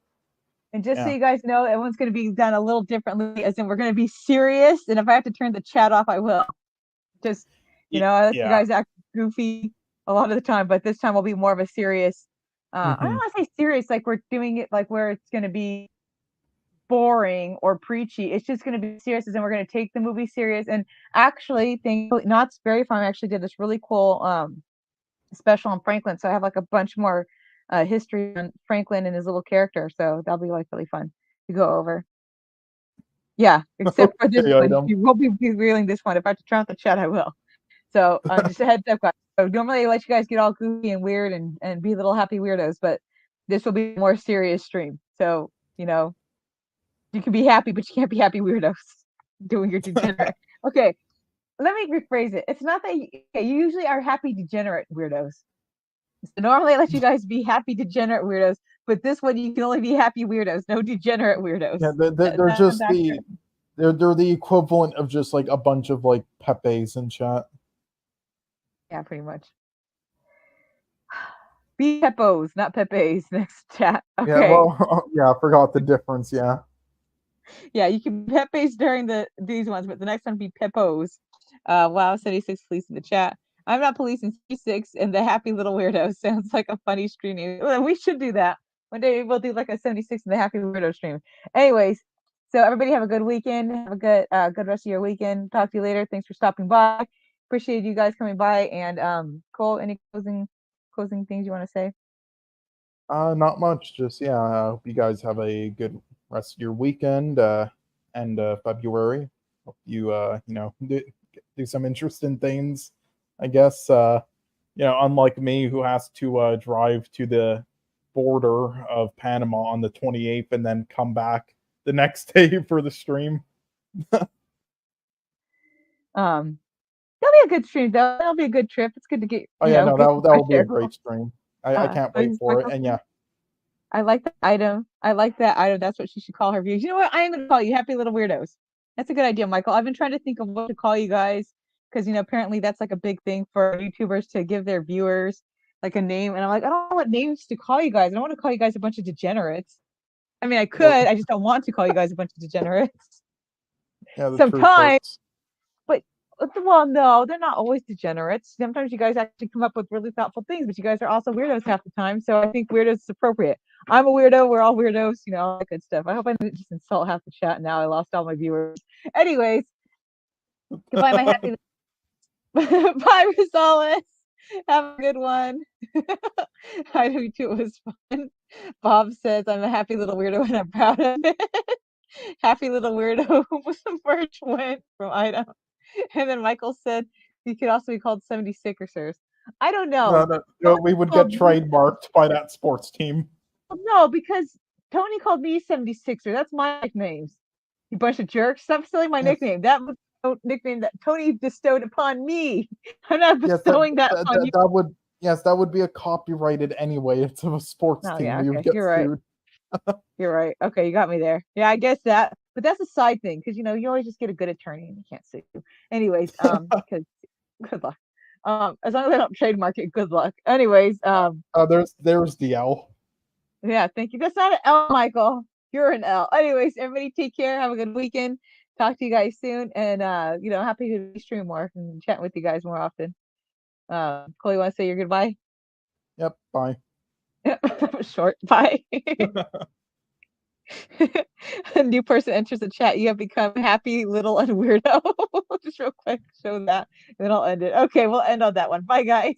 And just so you guys know, everyone's going to be done a little differently, as in we're going to be serious. And if I have to turn the chat off, I will. Just, I let you guys act goofy a lot of the time, but this time will be more of a serious. I don't want to say serious, like we're doing it like where it's going to be boring or preachy. It's just going to be serious, and we're going to take the movie serious. And actually, Knott's Berry Farm actually did this really cool special on Franklin. So I have like a bunch more history on Franklin and his little character, so that'll be like really fun to go over. Yeah, except for this one, you will be reeling this one. If I have to turn off the chat, I will. So just a heads up, guys. So normally I let you guys get all goofy and weird and be little happy weirdos, but this will be a more serious stream. So you can be happy, but you can't be happy weirdos doing your degenerate. Okay, let me rephrase it. It's not that you usually are happy degenerate weirdos. So normally I let you guys be happy degenerate weirdos, but this one you can only be happy weirdos, no degenerate weirdos. Yeah, they're just they're the equivalent of just like a bunch of like Pepes in chat. Yeah, pretty much. Be Pepos, not Pepes. Next chat. Okay. Yeah, well, yeah, I forgot the difference. Yeah. Yeah, you can Pepes during these ones, but the next one be Pepos. Wow, 76 police in the chat. I'm not policing 76 and the happy little weirdo sounds like a funny stream name. Well, we should do that. One day we'll do like a 76 and the happy weirdo stream. Anyways, so everybody have a good weekend. Have a good rest of your weekend. Talk to you later. Thanks for stopping by. Appreciate you guys coming by. And Cole, any closing things you want to say? Not much. Just yeah. I hope you guys have a good rest of your weekend and February. Hope you do some interesting things. I guess unlike me, who has to drive to the border of Panama on the 28th and then come back the next day for the stream. That'll be a good stream though. That'll be a good trip. It's good to get. Oh yeah, no, that will be a great stream. I can't wait for it. And yeah, I like the item. I like that item. That's what she should call her views. You know what? I am gonna call you Happy Little Weirdos. That's a good idea, Michael. I've been trying to think of what to call you guys because apparently that's like a big thing for YouTubers to give their viewers like a name. And I'm like, I don't know what names to call you guys. I don't want to call you guys a bunch of degenerates. I mean, I could. I just don't want to call you guys a bunch of degenerates. Yeah, sometimes. Well, no, they're not always degenerates. Sometimes you guys actually come up with really thoughtful things, but you guys are also weirdos half the time. So I think weirdos is appropriate. I'm a weirdo. We're all weirdos, all that good stuff. I hope I didn't just insult half the chat. Now I lost all my viewers. Anyways, goodbye, my happy. Bye, Rosales. Have a good one. I do too. It was fun. Bob says, I'm a happy little weirdo and I'm proud of it. Happy little weirdo with some merch went from Ida. And then Michael said you could also be called 76ers. I don't know. No, we would get trademarked by that sports team. No, because Tony called me 76er. That's my nickname. You bunch of jerks. Stop stealing my nickname. That was the nickname that Tony bestowed upon me. I'm not bestowing that on you. That would be a copyrighted anyway. It's a sports team. Yeah, we would get sued. You're right. Okay, you got me there. Yeah, I guess that. But that's a side thing because you always just get a good attorney and you can't sue you. Anyways, because good luck. As long as I don't trademark it, good luck. Anyways, there's the L. Yeah, thank you. That's not an L, Michael. You're an L. Anyways, everybody take care. Have a good weekend. Talk to you guys soon. And happy to stream more and chat with you guys more often. Chloe, want to say your goodbye? Yep, bye. Short, bye. A new person enters the chat. You have become happy little and weirdo. Just real quick, show that, and then I'll end it. Okay, we'll end on that one. Bye, guys.